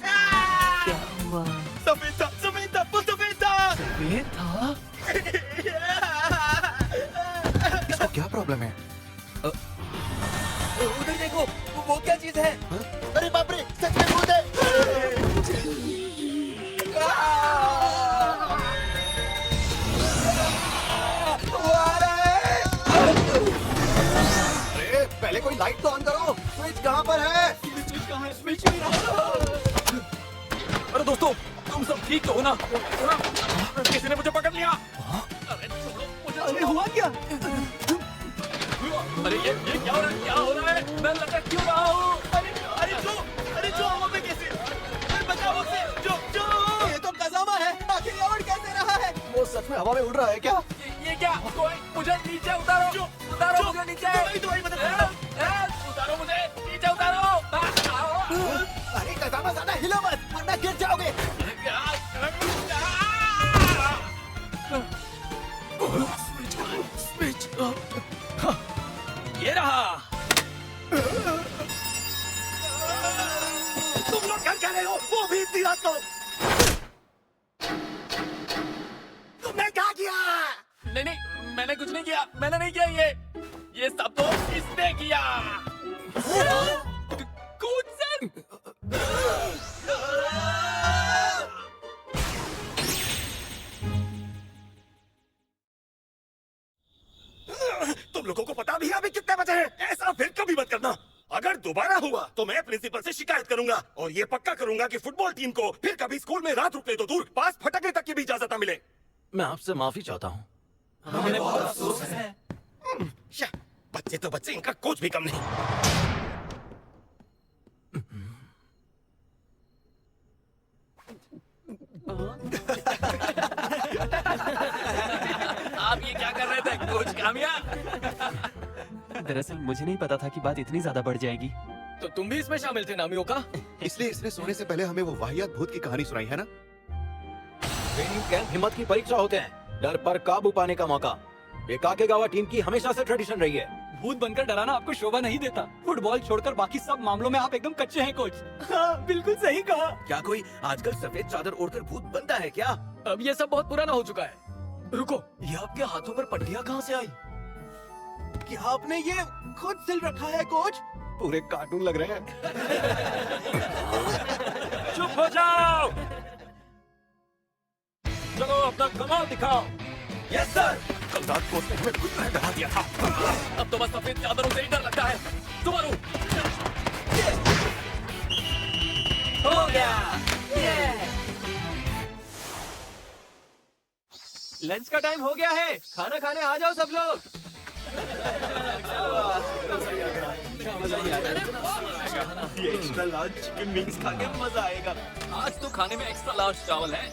क्या हुआ? सफेद था, सफेद था, वो सफेद था। ये था? इसको क्या प्रॉब्लम है? उधर देखो, वो क्या चीज है? अरे बाप रे, सच में भूत है। अरे पहले कोई लाइट तो ऑन करो। स्विच कहाँ पर है? स्विच नहीं रहा। अरे दोस्तों, तुम सब ठीक तो हो ना? किसी ने मुझे पकड़ लिया। अरे छोड़ो मुझे। अरे हुआ क्या? अरे ये क्या हो रहा है? क्या हो रहा है? मैं लटक क्यों रहा हूँ? अरे जो हवा में कैसे? अरे बचाओ उसे, जो ये तो कज़ामा है। आखिर ये उड़ कैसे रहा है? वो सच में हवा में उड़ रहा है क्या? ये क्या? कोई मुझे नीचे उतारो। उतारो मुझे नीचे। उतारो मुझे नीचे उतारो। अरे कज़ामा ज़्यादा हिलो मत, वरना गिर जाओगे। स्विच। ये रहा। तुम लोग कर क्या रहे हो? वो भी इतनी रात को। तुमने क्या किया? नहीं, मैंने कुछ नहीं किया। मैंने नहीं किया ये सब तो इसने किया। कूद सर। तुम लोगों को पता भी है अभी कितने बचे हैं? ऐसा फिर कभी मत करना। अगर दोबारा हुआ तो मैं प्रिंसिपल से शिकायत करूंगा और ये पक्का करूंगा कि फुटबॉल टीम को फिर कभी स्कूल में रात रुकने तो दूर, पास फटकने तक की भी इजाजत न मिले। मैं आपसे माफी चाहता हूँ। हमें बहुत अफसोस है। बच्चे तो बच्चे, इनका कोच भी कम नहीं। आप ये क्या कर रहे थे कोच कामिया? दरअसल मुझे नहीं पता था कि बात इतनी ज्यादा बढ़ जाएगी। तो तुम भी इसमें शामिल थे नामियों का? इसलिए इसने सोने से पहले हमें वो वाहियात भूत की कहानी सुनाई है ना? ट्रेनिंग कैंप हिम्मत की परीक्षा होते हैं, डर पर काबू पाने का मौका। ये काकेगावा टीम की हमेशा से ट्रेडिशन रही है। भूत बनकर डराना आपको शोभा नहीं देता। फुटबॉल छोड़कर बाकी सब मामलों में आप एकदम कच्चे हैं कोच। हाँ, बिल्कुल सही कहा। क्या कोई आजकल सफेद चादर ओढ़कर भूत बनता है क्या? अब ये सब बहुत पुराना हो चुका है। रुको, ये आपके हाथों पर पट्टियां कहाँ से आई? क्या आपने ये खुद सिल रखा है कोच? पूरे कार्टून लग रहे हैं। चुप हो जाओ। चलो अपना कमाल दिखाओ। Yes sir. कल रात को उसने हमें खुद में डरा दिया था। अब तो बस सफेद चादरों से ही डर लगता है। सुबारू। हो गया। लंच का टाइम हो गया है, खाना खाने आ जाओ सब लोग। ये एक्स्ट्रा लार्ज चिकन विंग्स खा के मजा आएगा। आज तो खाने में एक्स्ट्रा लार्ज चावल है।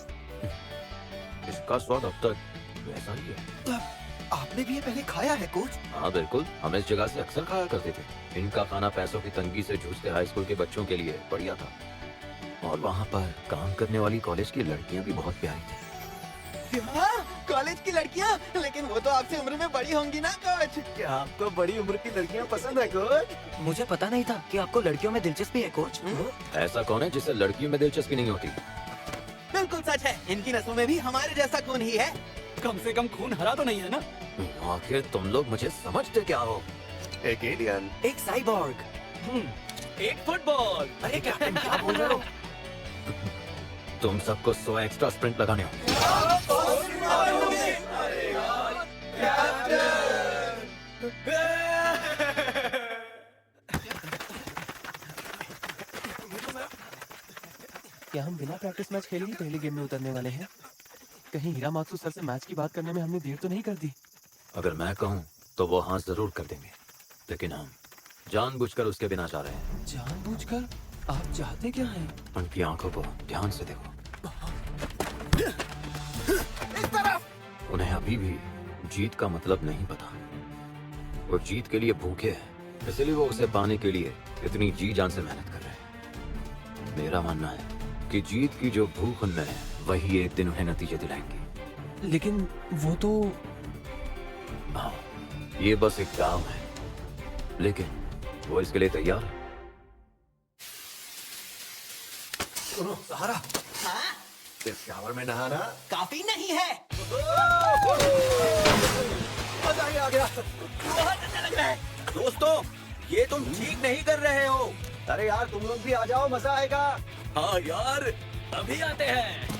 इसका स्वाद अब तक वैसा ही है। आपने भी ये पहले खाया है कोच? हाँ बिल्कुल, हम इस जगह से अक्सर खाया करते थे। इनका खाना पैसों की तंगी से जूझते हाई स्कूल के बच्चों के लिए बढ़िया था। और वहाँ पर काम करने वाली कॉलेज की लड़कियाँ भी बहुत प्यारी थी। क्या? कॉलेज की लड़कियाँ? लेकिन वो तो आपसे उम्र में बड़ी होंगी ना कोच? क्या आपको बड़ी उम्र की लड़कियां पसंद है कोच? मुझे पता नहीं था कि आपको लड़कियों में दिलचस्पी है कोच। ऐसा कौन है जिसे लड़कियों में दिलचस्पी नहीं होती? बिल्कुल सच है, इनकी नसों में भी हमारे जैसा खून ही है। कम से कम खून हरा तो नहीं है ना? आखिर तुम लोग मुझे समझते क्या हो? एक एलियन। एक साइबॉर्ग। एक फुटबॉल। अरे कैप्टन क्या बोल रहे हो? तुम सबको 100 एक्स्ट्रा स्प्रिंट लगाने हो। क्या हम बिना प्रैक्टिस मैच खेले ही पहले गेम में उतरने वाले हैं? कहीं हीरामात्सु सर से मैच की बात करने में हमने देर तो नहीं कर दी? अगर मैं कहूँ तो वो हाँ जरूर कर देंगे, लेकिन हम जानबूझकर उसके बिना जा रहे हैं। जानबूझकर? आप चाहते क्या हैं? उनकी आंखों को ध्यान से देखो। उन्हें अभी भी जीत का मतलब नहीं पता। वो जीत के लिए भूखे हैं, इसलिए वो उसे पाने के लिए इतनी जी जान से मेहनत कर रहे हैं। मेरा मानना है कि जीत की जो भूख उनमें है वही एक दिन उन्हें नतीजे दिलाएंगे। लेकिन वो तो... हाँ, ये बस एक गांव है, लेकिन वो इसके लिए तैयार है। सुनो सहारा, इस शावर में नहाना काफी नहीं है। मजा ही आ गया। बहुत अच्छा लग रहा है। दोस्तों, ये तुम ठीक नहीं कर रहे हो। अरे यार तुम लोग भी आ जाओ, मजा आएगा। हाँ यार, अभी आते हैं।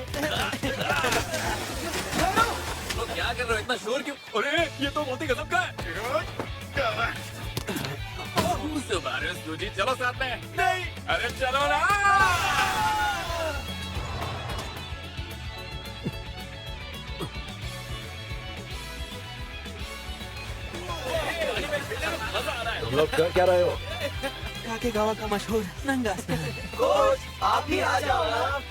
तो क्या कर रहे हो, इतना शोर क्यों? अरे ये तो बहुत ही गजब का है। सुबारू सूजी चलो साथ में। नहीं, अरे चलो ना। तुम लोग कर क्या रहे हो? काकेगावा का मशहूर नंगा कोच, आप भी आ जाओ ना।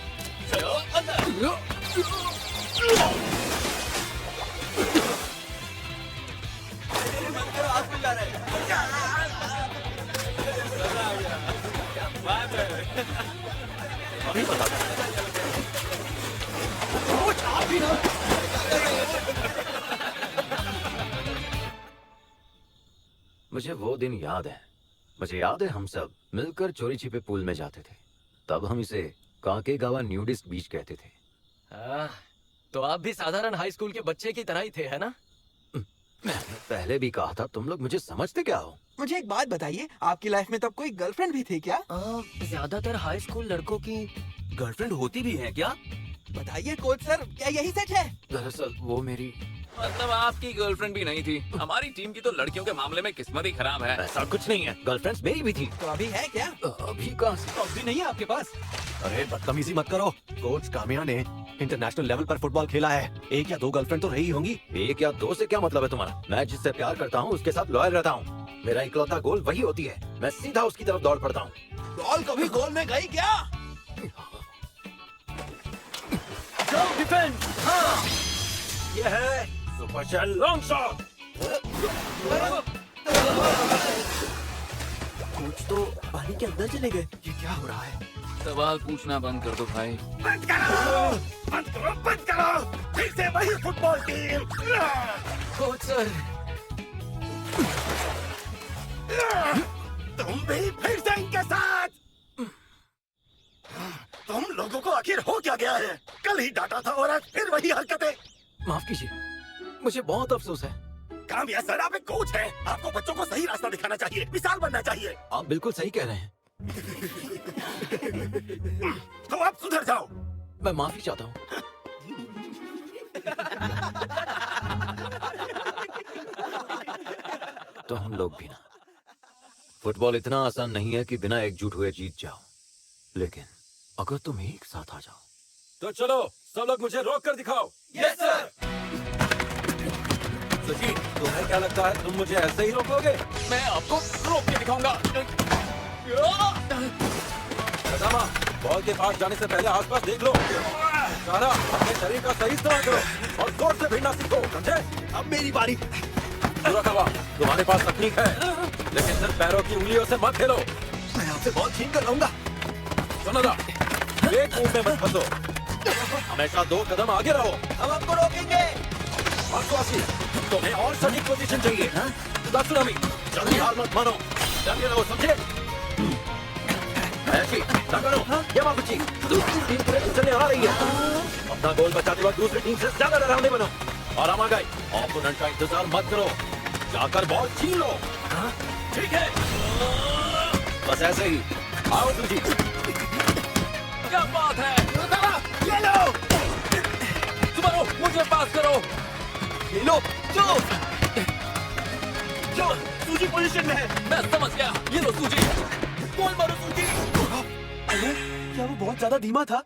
मुझे वो दिन याद है। मुझे याद है हम सब मिलकर चोरी छिपे पूल में जाते थे। तब हम इसे काकेगावा न्यूडिस्ट बीच कहते थे। तो आप भी साधारण हाई स्कूल के बच्चे की तरह ही थे, है ना? मैंने पहले भी कहा था, तुम लोग मुझे समझते क्या हो? मुझे एक बात बताइए, आपकी लाइफ में तब कोई गर्लफ्रेंड भी थी क्या? ज्यादातर हाई स्कूल लड़कों की गर्लफ्रेंड होती भी है क्या? बताइए कोच सर, क्या यही सच है? दरअसल वो मेरी... मतलब आपकी गर्लफ्रेंड भी नहीं थी। हमारी टीम की तो लड़कियों के मामले में किस्मत ही खराब है। ऐसा कुछ नहीं है, गर्लफ्रेंड्स मेरी भी थी। तो अभी है क्या? अभी कहाँ से? अभी नहीं है आपके पास? अरे बदतमीजी मत करो। कोच कामिया ने इंटरनेशनल लेवल पर फुटबॉल खेला है। एक या दो गर्लफ्रेंड तो रही होंगी। एक या दो से क्या मतलब है तुम्हारा? मैं जिससे प्यार करता हूँ उसके साथ लॉयल रहता हूँ। मेरा इकलौता गोल वही होती है। मैं सीधा उसकी तरफ दौड़ पड़ता हूँ। बॉल कभी गोल में गई क्या? डिफेंस, हाँ। ये है super shot, long shot. Coach तो पानी के अंदर चले गए। ये क्या हो रहा है? सवाल पूछना बंद कर दो भाई। बंद करो, बंद करो, बंद करो। फिर से वही फुटबॉल टीम। कोच सर, तुम भी फिर से इनके साथ। तुम लोगों को आखिर हो क्या गया है? कल ही डांटा था और आज फिर वही हरकतें। माफ कीजिए, मुझे बहुत अफसोस है। कामिया सर, आप एक कोच हैं। आपको बच्चों को सही रास्ता दिखाना चाहिए, मिसाल बनना चाहिए। आप बिल्कुल सही कह रहे हैं। तो आप सुधर जाओ। मैं माफी चाहता हूँ। तो हम लोग भी ना। फुटबॉल इतना आसान नहीं है कि बिना एकजुट हुए जीत जाओ, लेकिन अगर तुम एक साथ आ जाओ तो चलो सब लोग मुझे रोक कर दिखाओ। Yes sir. सचिन, तुम्हें क्या लगता है तुम मुझे ऐसे ही रोकोगे? मैं आपको रोक के दिखाऊंगा। सदामा, बॉल के पास जाने से पहले आसपास देख लो। सारा, अपने शरीर का सही इस्तेमाल करो और जोर से भिड़ना सीखो, समझे? अब मेरी बारी। मुराकाबा, तुम्हारे पास तकनीक है, लेकिन सिर्फ पैरों की उंगलियों से मत खेलो। मैं आपसे बॉल छीन कर लाऊंगा। सुनो ना, एक मूव में मत फंसो। हमेशा 2 कदम आगे रहो। हम आपको रोकेंगे। मार्शवासी, तुम्हें और सटीक पोजीशन चाहिए। दासुनामी, जल्दी हार मत मानो, लगे रहो, समझे? ऐसी, ना करो, यामागुची, दूसरी टीम प्रेस चलने आ रही है। अपना गोल बचाते वक्त दूसरी टीम से ज्यादा डरावने बनो। और आमागाई, ऑपोनेंट का इंतजार मत करो, जाकर बॉल छीन लो। ठीक है, बस ऐसे ही। आओ सूजी। क्या बात है? ये लो। सुबारू, मुझे पास करो। ये लो, जो सूजी पोजीशन में है। मैं समझ गया। ये लो सूजी। गोल मारो सूजी। क्या वो बहुत ज्यादा धीमा था?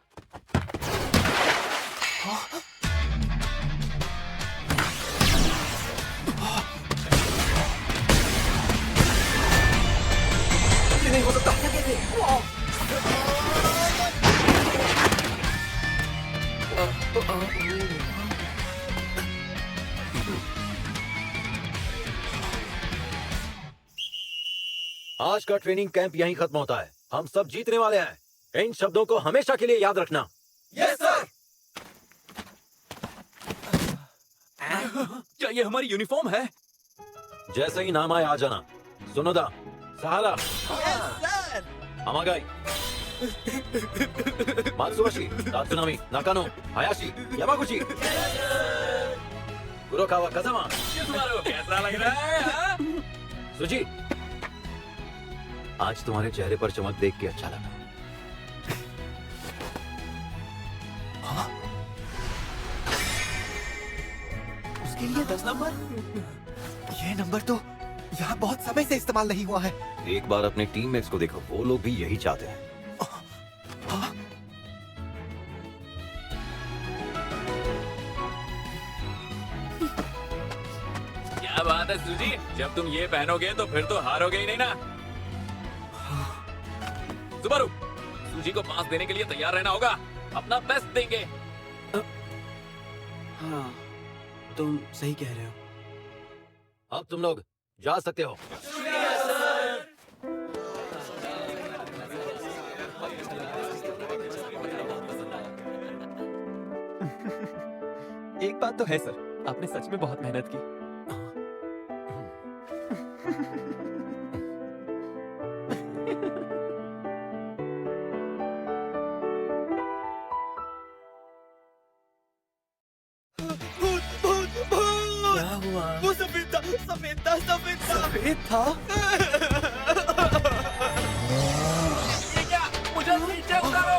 आज का ट्रेनिंग कैंप यहीं खत्म होता है। हम सब जीतने वाले हैं। इन शब्दों को हमेशा के लिए याद रखना। Yes sir. क्या ये हमारी यूनिफॉर्म है? जैसे ही नाम आए आ जाना। सुनोदा, सहारा, अमागाई, मात्सुबाशी, तात्सुनामी, नाकानो, हायाशी, यामागुची, कुरोकावा काजामा। कैसा लग रहा है हाँ? सुजी, आज तुम्हारे चेहरे पर चमक देख के अच्छा लगा। उसके लिए 10 नंबर? ये नंबर तो यहाँ बहुत समय से इस्तेमाल नहीं हुआ है। एक बार अपने टीममेट्स को देखो, वो लोग भी यही चाहते हैं। क्या बात है सूजी, जब तुम ये पहनोगे तो फिर तो हारोगे ही नहीं ना। सुबारू, सूजी को पास देने के लिए तैयार रहना होगा। अपना बेस्ट देंगे। हाँ, तुम सही कह रहे हो। अब तुम लोग जा सकते हो। एक बात तो है सर, आपने सच में बहुत मेहनत की। क्या हुआ? वो सफेद था, सफेद था, सफेद था। सफेद था? ये क्या? मुझे नीचे उतारो,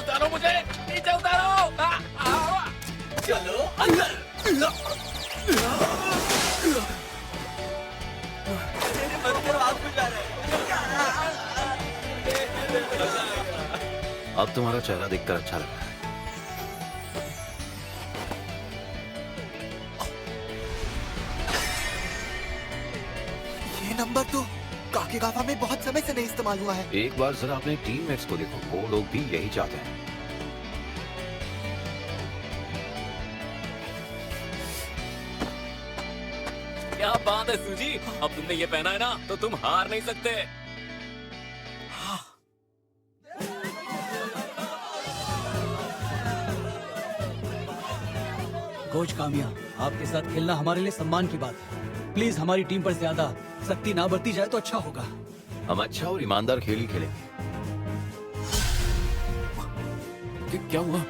उतारो मुझे, नीचे उतारो। चलो अंदर। मेरे मन को आग बुझा रहे हैं। अब तुम्हारा चेहरा देखकर अच्छा लगा। ये नंबर तो काकेगावा में बहुत समय से नहीं इस्तेमाल हुआ है। एक बार जरा अपने टीममेट्स को देखो, वो लोग भी यही चाहते हैं। क्या बात है सूजी, अब तुमने ये पहना है ना तो तुम हार नहीं सकते। कोच कामिया, आपके साथ खेलना हमारे लिए सम्मान की बात है। प्लीज हमारी टीम पर ज्यादा सख्ती ना बरती जाए तो अच्छा होगा। हम अच्छा और ईमानदार खेल ही खेलेंगे। क्या हुआ?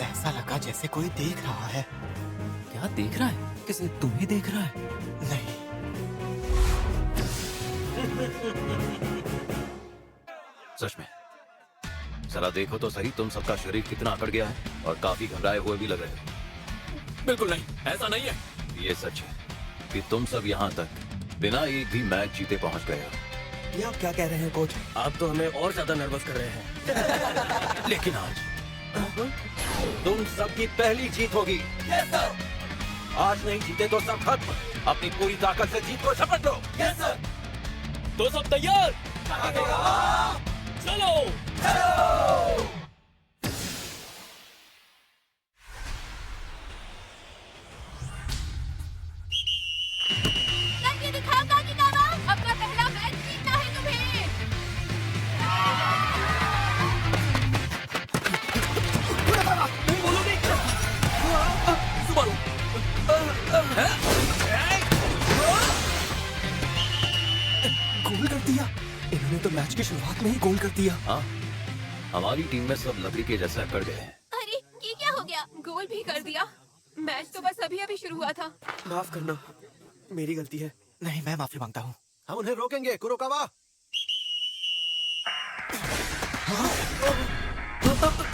ऐसा लगा जैसे कोई देख रहा है। क्या देख रहा है? किसे? तुम्हें देख रहा है? नहीं। सच में जरा देखो तो सही, तुम सबका शरीर कितना अकड़ गया है और काफी घबराए हुए भी लग रहे हो। बिल्कुल नहीं, ऐसा नहीं है। ये सच है कि तुम सब यहाँ तक बिना एक भी मैच जीते पहुँच गए हो। ये आप क्या कह रहे हैं कोच? आप तो हमें और ज्यादा नर्वस कर रहे हैं। लेकिन आज तुम सबकी पहली जीत होगी। आज नहीं जीते तो सब खत्म। अपनी पूरी ताकत से जीत को झपट लो। तो सब तैयार? चलो। करके दिखाओ काकेगावा, अपना पहला मैच जीतना है तुम्हें। सुबारू, गोल कर दिया। इन्होंने तो मैच की शुरुआत में ही गोल कर दिया। हाँ, हमारी टीम में सब लकड़ी के जैसे अकड़ गए हैं। अरे ये क्या हो गया? गोल भी कर दिया। मैच तो बस अभी अभी शुरू हुआ था। माफ करना, मेरी गलती है। नहीं, मैं माफी मांगता हूँ। हम उन्हें रोकेंगे, कुरोकावा।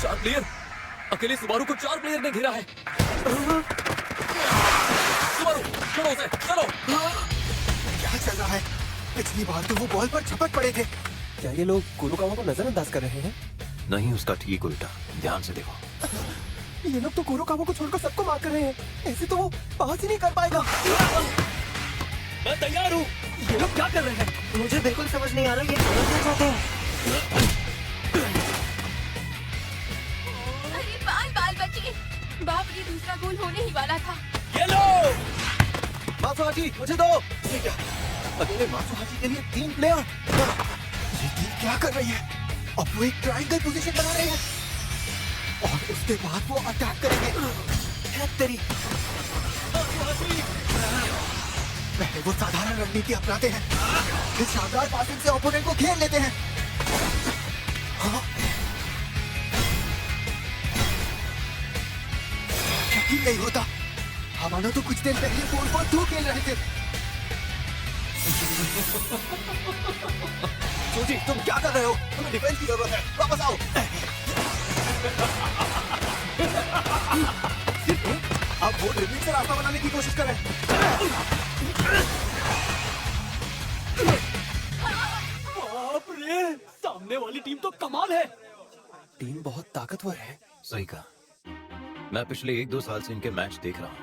4 प्लेयर, अकेले सुबारू को 4 प्लेयर ने घेरा है। सुबारू, छोड़ो उसे, चलो। क्या चल रहा है? पिछली बार तो वो बॉल पर झपट पड़े थे। क्या ये लोग कुरोकावा को नजरअंदाज कर रहे हैं? नहीं, उसका ठीक उल्टा। ध्यान से देखो। ये लोग तो कुरोकावा को छोड़कर सबको मार कर रहे हैं। ऐसे तो वो पास ही नहीं कर पाएगा। मैं तैयार हूँ। ये लोग क्या कर रहे हैं? मुझे बिल्कुल समझ नहीं आ रहा ये क्या चाहते हैं। अरे बाल बचे। बाप रे, दूसरा गोल होने ही वाला था। ये लो। माफाजी, मुझे दो। अकेले मात्सुहाशी के लिए 3 प्लेयर। ये टीम क्या कर रही है? अब वो एक ट्रायंगल पोजीशन बना रहे हैं और उसके बाद वो अटैक करेंगे। है तेरी। पहले वो साधारण रणनीति अपनाते हैं, फिर शानदार पासिंग से ओपोनेंट को घेर लेते हैं। हाँ? यकीन नहीं होता, हमारा तो कुछ देर पहले 4-4-2 खेल रहे थे। सूजी, तुम क्या कर रहे हो? हमें डिफेंस की जरूरत है, वापस आओ। अब वो ड्रिबलिंग से रास्ता बनाने की कोशिश कर रहे हैं। बाप रे, सामने वाली टीम तो कमाल है। टीम बहुत ताकतवर है। सही कहा। मैं पिछले 1-2 साल से इनके मैच देख रहा हूँ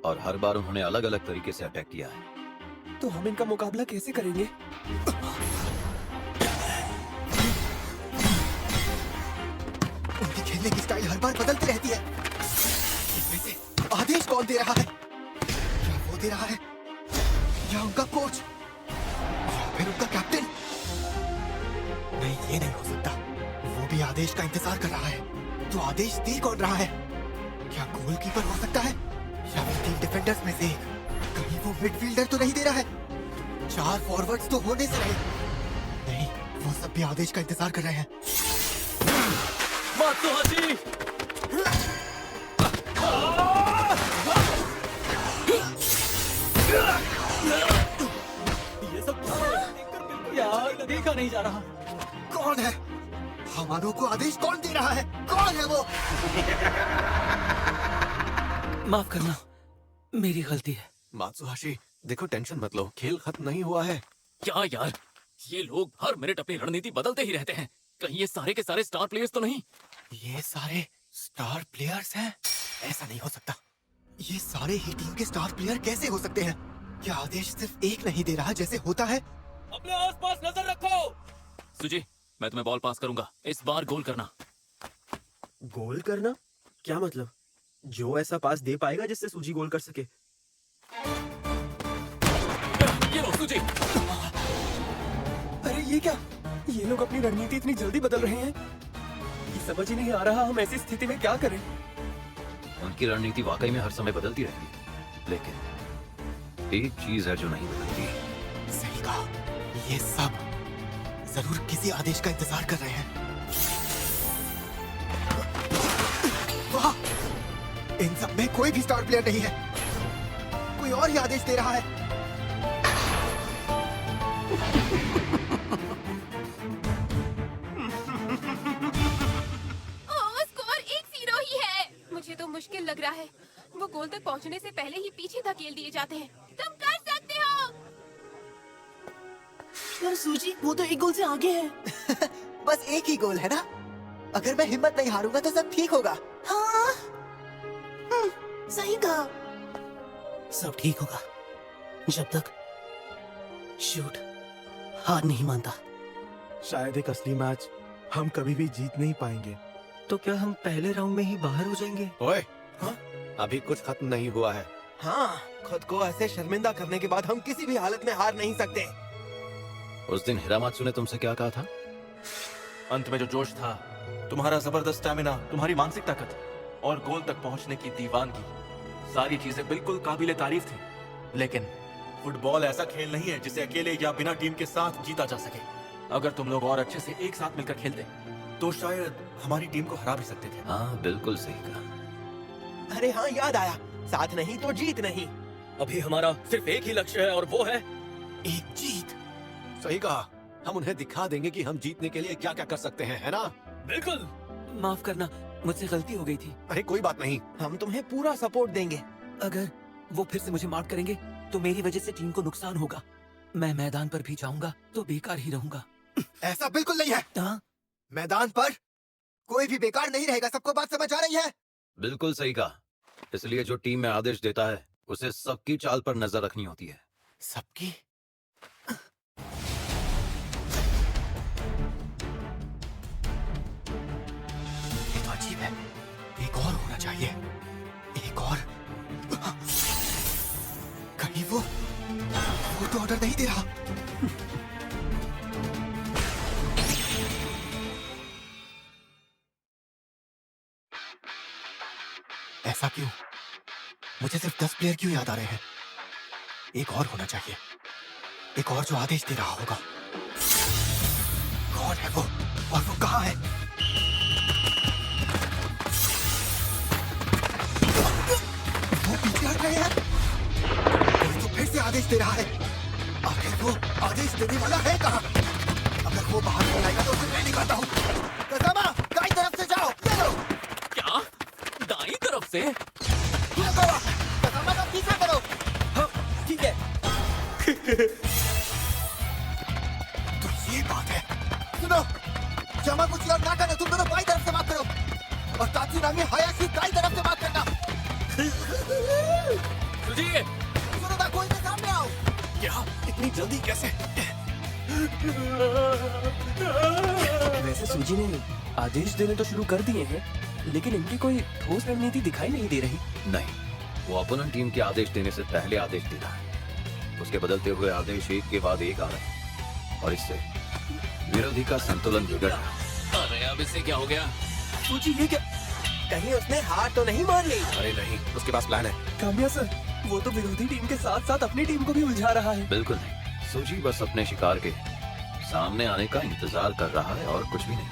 और हर बार उन्होंने अलग अलग तरीके से अटैक किया है। तो हम इनका मुकाबला कैसे करेंगे? उनकी खेलने की स्टाइल हर बार बदलती रहती है। इनमें से आदेश कौन दे रहा है? क्या वो दे रहा है, या उनका कोच, या फिर उनका कैप्टन? नहीं, ये नहीं हो सकता। वो भी आदेश का इंतजार कर रहा है। तो आदेश दे कौन रहा है? क्या गोलकीपर हो सकता है, या फिर टीम डिफेंडर्स में से एक? कहीं वो मिडफील्डर तो नहीं दे रहा है? 4 फॉरवर्ड्स तो होने से रहे। नहीं, वो सब भी आदेश का इंतजार कर रहे हैं। मात्सुहाशी! ये सब यार देखा नहीं जा रहा। कौन है? हमारों को आदेश कौन दे रहा है? कौन है वो? माफ करना, मेरी गलती है। मात्सुहाशी, देखो टेंशन मत लो, खेल खत्म नहीं हुआ है। क्या यार, ये लोग हर मिनट अपनी रणनीति बदलते ही रहते हैं। कहीं ये सारे के सारे स्टार प्लेयर्स तो नहीं? ये सारे स्टार प्लेयर्स हैं? ऐसा नहीं हो सकता। ये सारे ही टीम के स्टार प्लेयर कैसे हो सकते हैं? क्या आदेश सिर्फ एक नहीं दे रहा जैसे होता है? अपने आसपास नजर रखो। सुजी, मैं तुम्हें बॉल पास करूंगा, इस बार गोल करना। गोल करना? क्या मतलब? जो ऐसा पास दे पाएगा जिससे सूजी गोल कर सके। ये लो सुजी। अरे ये क्या? ये लोग अपनी रणनीति इतनी जल्दी बदल रहे हैं। ये समझ ही नहीं आ रहा हम ऐसी स्थिति में क्या करें। उनकी रणनीति वाकई में हर समय बदलती रहती है, लेकिन एक चीज है जो नहीं बदलती। सही कहा, ये सब जरूर किसी आदेश का इंतजार कर रहे हैं। वाह! इन सब में कोई भी स्टार प्लेयर नहीं है। कोई और ही आदेश दे रहा है। स्कोर 1-0 ही है। मुझे तो मुश्किल लग रहा है। वो गोल तक पहुंचने से पहले ही पीछे धकेल दिए जाते हैं। तुम कर सकते हो। यार सूजी, वो तो एक गोल से आगे है। बस एक ही गोल है ना? अगर मैं हिम्मत नहीं हारूंगा तो सब ठीक होगा। हाँ, सही कहा। सब ठीक होगा जब तक शूट हार नहीं मानता। शायद एक असली मैच हम कभी भी जीत नहीं पाएंगे। तो क्या हम पहले राउंड में ही बाहर हो जाएंगे? ओए, हाँ? अभी कुछ खत्म नहीं हुआ है। हाँ, खुद को ऐसे शर्मिंदा करने के बाद हम किसी भी हालत में हार नहीं सकते। उस दिन हिरामात्सु ने तुमसे क्या कहा था? अंत में जो जोश था, तुम्हारा जबरदस्त स्टैमिना, तुम्हारी मानसिक ताकत और गोल तक पहुंचने की दीवानगी, सारी चीजें बिल्कुल काबिले तारीफ थी। लेकिन फुटबॉल ऐसा खेल नहीं है जिसे अकेले या बिना टीम के साथ जीता जा सके। अगर तुम लोग और अच्छे से एक साथ मिलकर खेलते तो शायद हमारी टीम को हरा भी सकते थे। हाँ, बिल्कुल सही कहा। अरे हाँ, याद आया, साथ नहीं तो जीत नहीं। अभी हमारा सिर्फ एक ही लक्ष्य है और वो है एक जीत। सही कहा, हम उन्हें दिखा देंगे कि हम जीतने के लिए क्या क्या कर सकते हैं, है ना? बिल्कुल। माफ करना, मुझसे गलती हो गई थी। अरे कोई बात नहीं, हम तुम्हें पूरा सपोर्ट देंगे। अगर वो फिर से मुझे मार्क करेंगे तो मेरी वजह से टीम को नुकसान होगा। मैं मैदान पर भी जाऊंगा तो बेकार ही रहूंगा। ऐसा बिल्कुल नहीं है। हाँ? मैदान पर कोई भी बेकार नहीं रहेगा। सबको बात समझ आ रही है? बिल्कुल सही कहा। इसलिए जो टीम में आदेश देता है उसे सबकी चाल पर नजर रखनी होती है। सबकी? ये तो अजीब है। एक और होना चाहिए। एक और। कहीं वो वो तो ऑर्डर नहीं दे रहा। ऐसा क्यों? मुझे सिर्फ 10 प्लेयर क्यों याद आ रहे हैं? एक और होना चाहिए, एक और जो आदेश दे रहा होगा। कौन है वो और वो कहाँ है? वो पीछे हट रहे हैं। कोई तो फिर से आदेश दे रहा है। आखिर वो आदेश देने वाला है कहाँ? अगर वो बाहर नहीं आएगा तो उसे मैं निकालता हूँ। कसामा, दाईं तरफ से जाओ। ये लो। क्या? दाईं तरफ से? ये करो। कसामा का पीछा करो। हाँ, ठीक है। तो ये बात है। सुनो, जमा कुछ और ना करो, तुम दोनों बाईं तरफ से बात करो और तात्सुनामी हायाशी दाईं तरफ से बात करना। सुजी, सुनो ना, कोई के सामने आओ। क्या इतनी जल्दी कैसे? वैसे सूजी ने आदेश देने तो शुरू कर दिए हैं, लेकिन इनकी कोई ठोस रणनीति दिखाई नहीं दे रही। नहीं, वो अपोनेंट टीम के आदेश देने से पहले आदेश दे रहा है। उसके बदलते हुए आदेश एक के बाद एक आ रहे हैं और इससे विरोधी का संतुलन बिगड़ रहा है। अरे अब इससे क्या हो गया? सूची ये क्या? कहीं उसने हार तो नहीं मान ली? अरे नहीं, उसके पास प्लान है। काम्या सर, वो तो विरोधी टीम के साथ साथ अपनी टीम को भी उलझा रहा है। बिल्कुल नहीं, सूजी बस अपने शिकार के सामने आने का इंतजार कर रहा है और कुछ भी नहीं।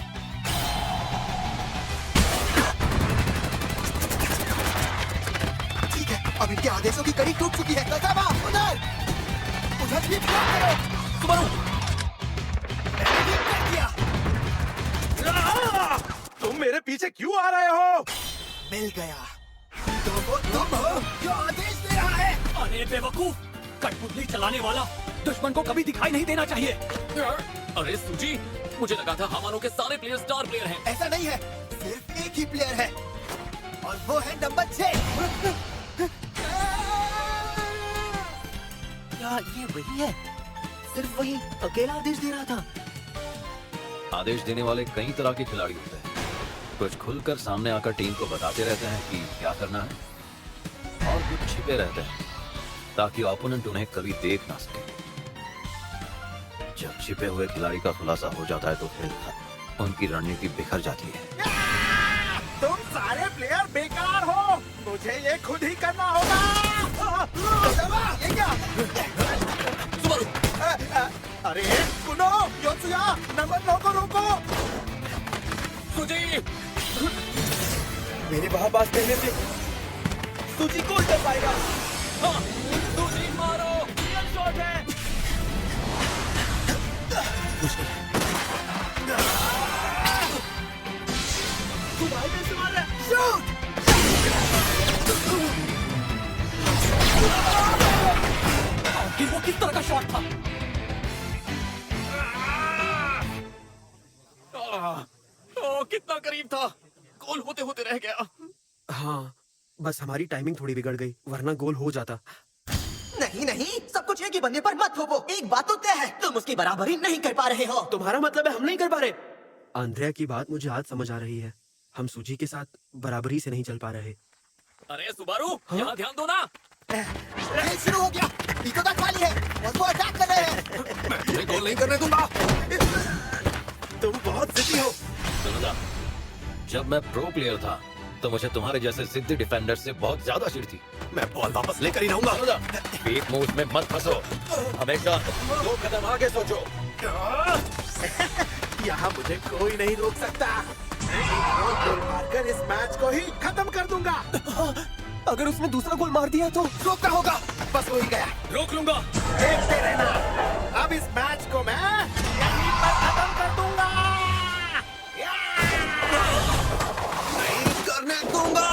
ठीक है, अब इनके आदेशों की कड़ी टूट चुकी है। कसामा, उधर भी ब्लॉक करो। सुबारू, मैंने भी कर दिया। तुम मेरे पीछे क्यों आ रहे हो? मिल गया। तो वो तुम हो जो आदेश दे रहा है। अरे बेवकूफ, कठपुतली चलाने वाला दुश्मन को कभी दिखाई नहीं देना चाहिए। अरे सूजी, मुझे लगा था हमारों के सारे प्लेयर स्टार प्लेयर हैं। ऐसा नहीं है, सिर्फ एक ही प्लेयर है और वो है नंबर 6। क्या ये वही है? सिर्फ वही अकेला आदेश दे रहा था। आदेश देने वाले कई तरह के खिलाड़ी होते हैं। कुछ खुलकर सामने आकर टीम को बताते रहते हैं कि क्या करना है और कुछ छिपे रहते हैं ताकि ओपोनेंट उन्हें कभी देख ना सके। जब छिपे हुए खिलाड़ी का खुलासा हो जाता है तो फिर उनकी रणनीति बिखर जाती है। तुम सारे प्लेयर बेकार हो, मुझे ये खुद ही करना होगा। ये क्या? सुबारू, अरे सुनो, योत्सुया, नंबर 9 को रोको। सूजी, मेरे वहाँ पास पहले से सूची गोल कर पाएगा। हाँ, सूजी मारो, रियल शॉट है। तू भाई में से मार रहा है। शूट! कि वो किस तरह का शॉट था? ओ, कितना करीब था, गोल होते होते रह गया। हाँ, बस हमारी टाइमिंग थोड़ी बिगड़ गई, वरना गोल हो जाता। नहीं नहीं, सब कुछ एक ही बंदे पर मत थोपो। एक बात तो तय है, तुम उसकी बराबरी नहीं कर पा रहे हो। तुम्हारा मतलब है हम नहीं कर पा रहे? आंद्रिया की बात मुझे आज समझ आ रही है। हम सूजी के साथ बराबरी से नहीं चल पा रहे। अरे सुबारू, यहाँ ध्यान दो ना। खेल शुरू हो गया, बीचों तक खाली है और वो अटैक कर रहे हैं। मैं तुम्हें गोल नहीं करने दूंगा। तुम बहुत जिद्दी हो। सुनो, जब मैं प्रो प्लेयर था तो मुझे तुम्हारे जैसे जिद्दी डिफेंडर से बहुत ज्यादा चिढ़ थी। मैं बॉल वापस लेकर ही रहूंगा। फेक मूव्स में मत फंसो, हमेशा 2 कदम आगे सोचो। यहाँ मुझे कोई नहीं रोक सकता। मैं एक और गोल मारकर इस मैच को ही खत्म कर दूंगा। अगर उसने दूसरा गोल मार दिया तो? रोकना होगा, बस हो ही गया। रोक लूंगा। देखते रहना, अब इस मैच को मैं यहीं पर खत्म कर दूंगा। नहीं करने दूंगा।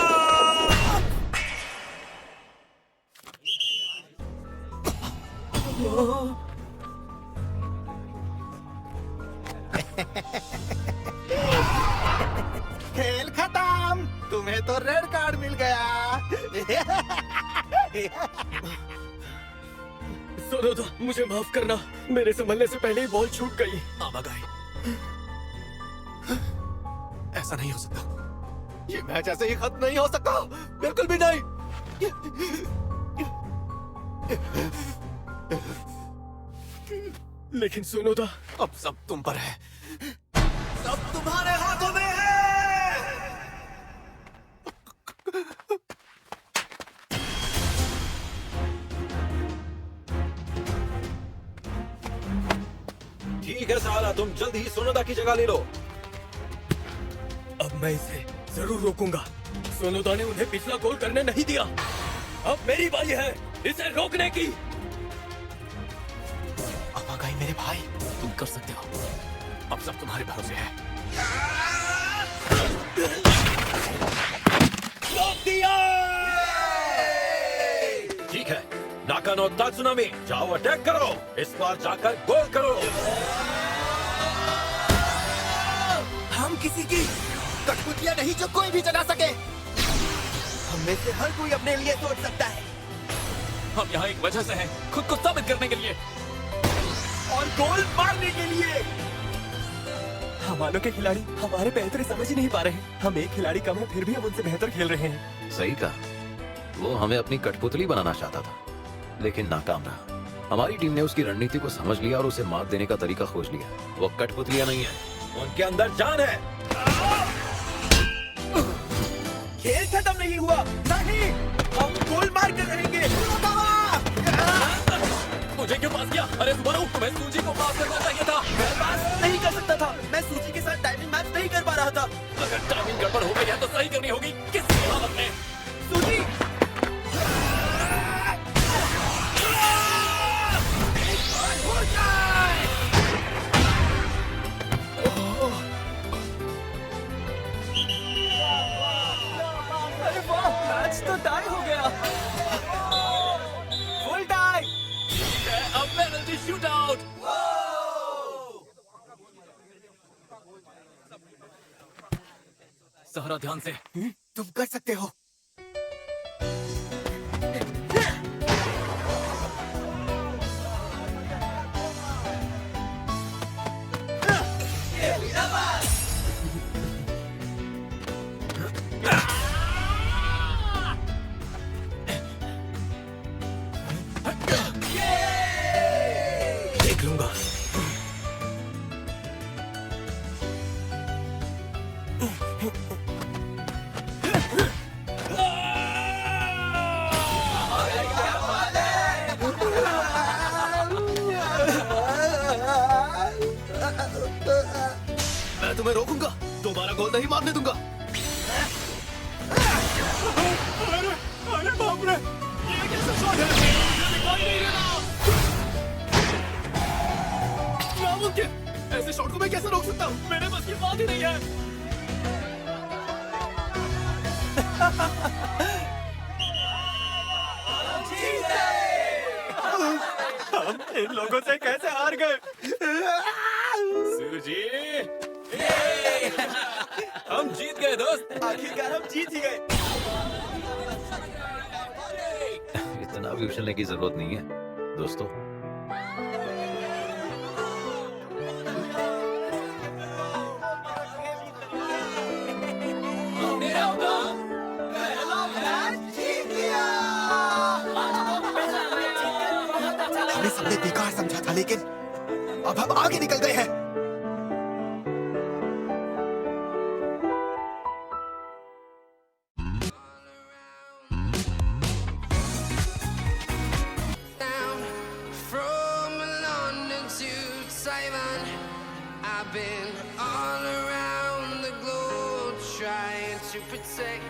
खेल खत्म, तुम्हें तो रेड कार्ड मिल गया। सोनोदा, मुझे माफ करना, मेरे संभलने से पहले ही बॉल छूट गई। आवागाई, ऐसा नहीं हो सकता। ये मैच ऐसे ही खत्म नहीं हो सकता, बिल्कुल भी नहीं। लेकिन सुनो था, अब सब तुम पर है। सब तुम्हारे हाथों में है। ठीक है साला, तुम जल्द ही सोनोदा की जगह ले लो। अब मैं इसे जरूर रोकूंगा। सोनोदा ने उन्हें पिछला गोल करने नहीं दिया। अब मेरी बारी है इसे रोकने की। अमागाई मेरे भाई, तुम कर सकते हो। अब सब तुम्हारे भरोसे है। रोक दिया। ठीक है, नाकानो तात्सुनामी, जाओ अटैक करो। इस बार जाकर गोल करो। हम किसी की कठपुतलियां नहीं जो कोई भी जगा सके। हम में से हर कोई अपने लिए सोच सकता है। हम यहाँ एक वजह से हैं, खुद को साबित करने के लिए और गोल मारने के लिए। हमारे के खिलाड़ी हमारे बेहतरी समझ ही नहीं पा रहे। हम एक खिलाड़ी कम है, फिर भी हम उनसे बेहतर खेल रहे हैं। सही कहा। वो हमें अपनी कठपुतली बनाना चाहता था, लेकिन नाकाम रहा। हमारी टीम ने उसकी रणनीति को समझ लिया और उसे मात देने का तरीका खोज लिया। वो कठपुतलियां नहीं है, उनके अंदर जान है। खेल खत्म नहीं हुआ। नहीं, हम गोल मार कर रहेंगे। मुझे क्यों पास किया? अरे सुबारू, तुम्हें सूजी को पास करना चाहिए था। मैं पास नहीं कर सकता था। मैं सूची के साथ टाइमिंग मैच नहीं कर पा रहा था। अगर टाइमिंग गड़बड़ हो गई है तो सही करनी होगी किसी भी हालत में। सूची मैच तो टाई हो गया। Full tie. अब पेनल्टी शूट आउट। सहरा ध्यान से। तुम कर सकते हो। देख लूंगा। मैं तुम्हें रोकूंगा, दोबारा गोल नहीं मारने दूंगा। अरे बाप रे, ये कैसा शॉट है? ये दिखाई नहीं दे रहा। नामुमकिन, ऐसे शॉट को मैं कैसे रोक सकता हूँ? मेरे बस की बात ही नहीं है। हम इन लोगों से कैसे हार गए? सूजी, हम जीत गए दोस्त। आखिरकार हम जीत ही गए। इतना भी उछलने की जरूरत नहीं है दोस्तों। हमें सबने बेकार समझा था, लेकिन अब हम आगे निकल गए हैं। From London to Taiwan, I've been all around the globe trying to protect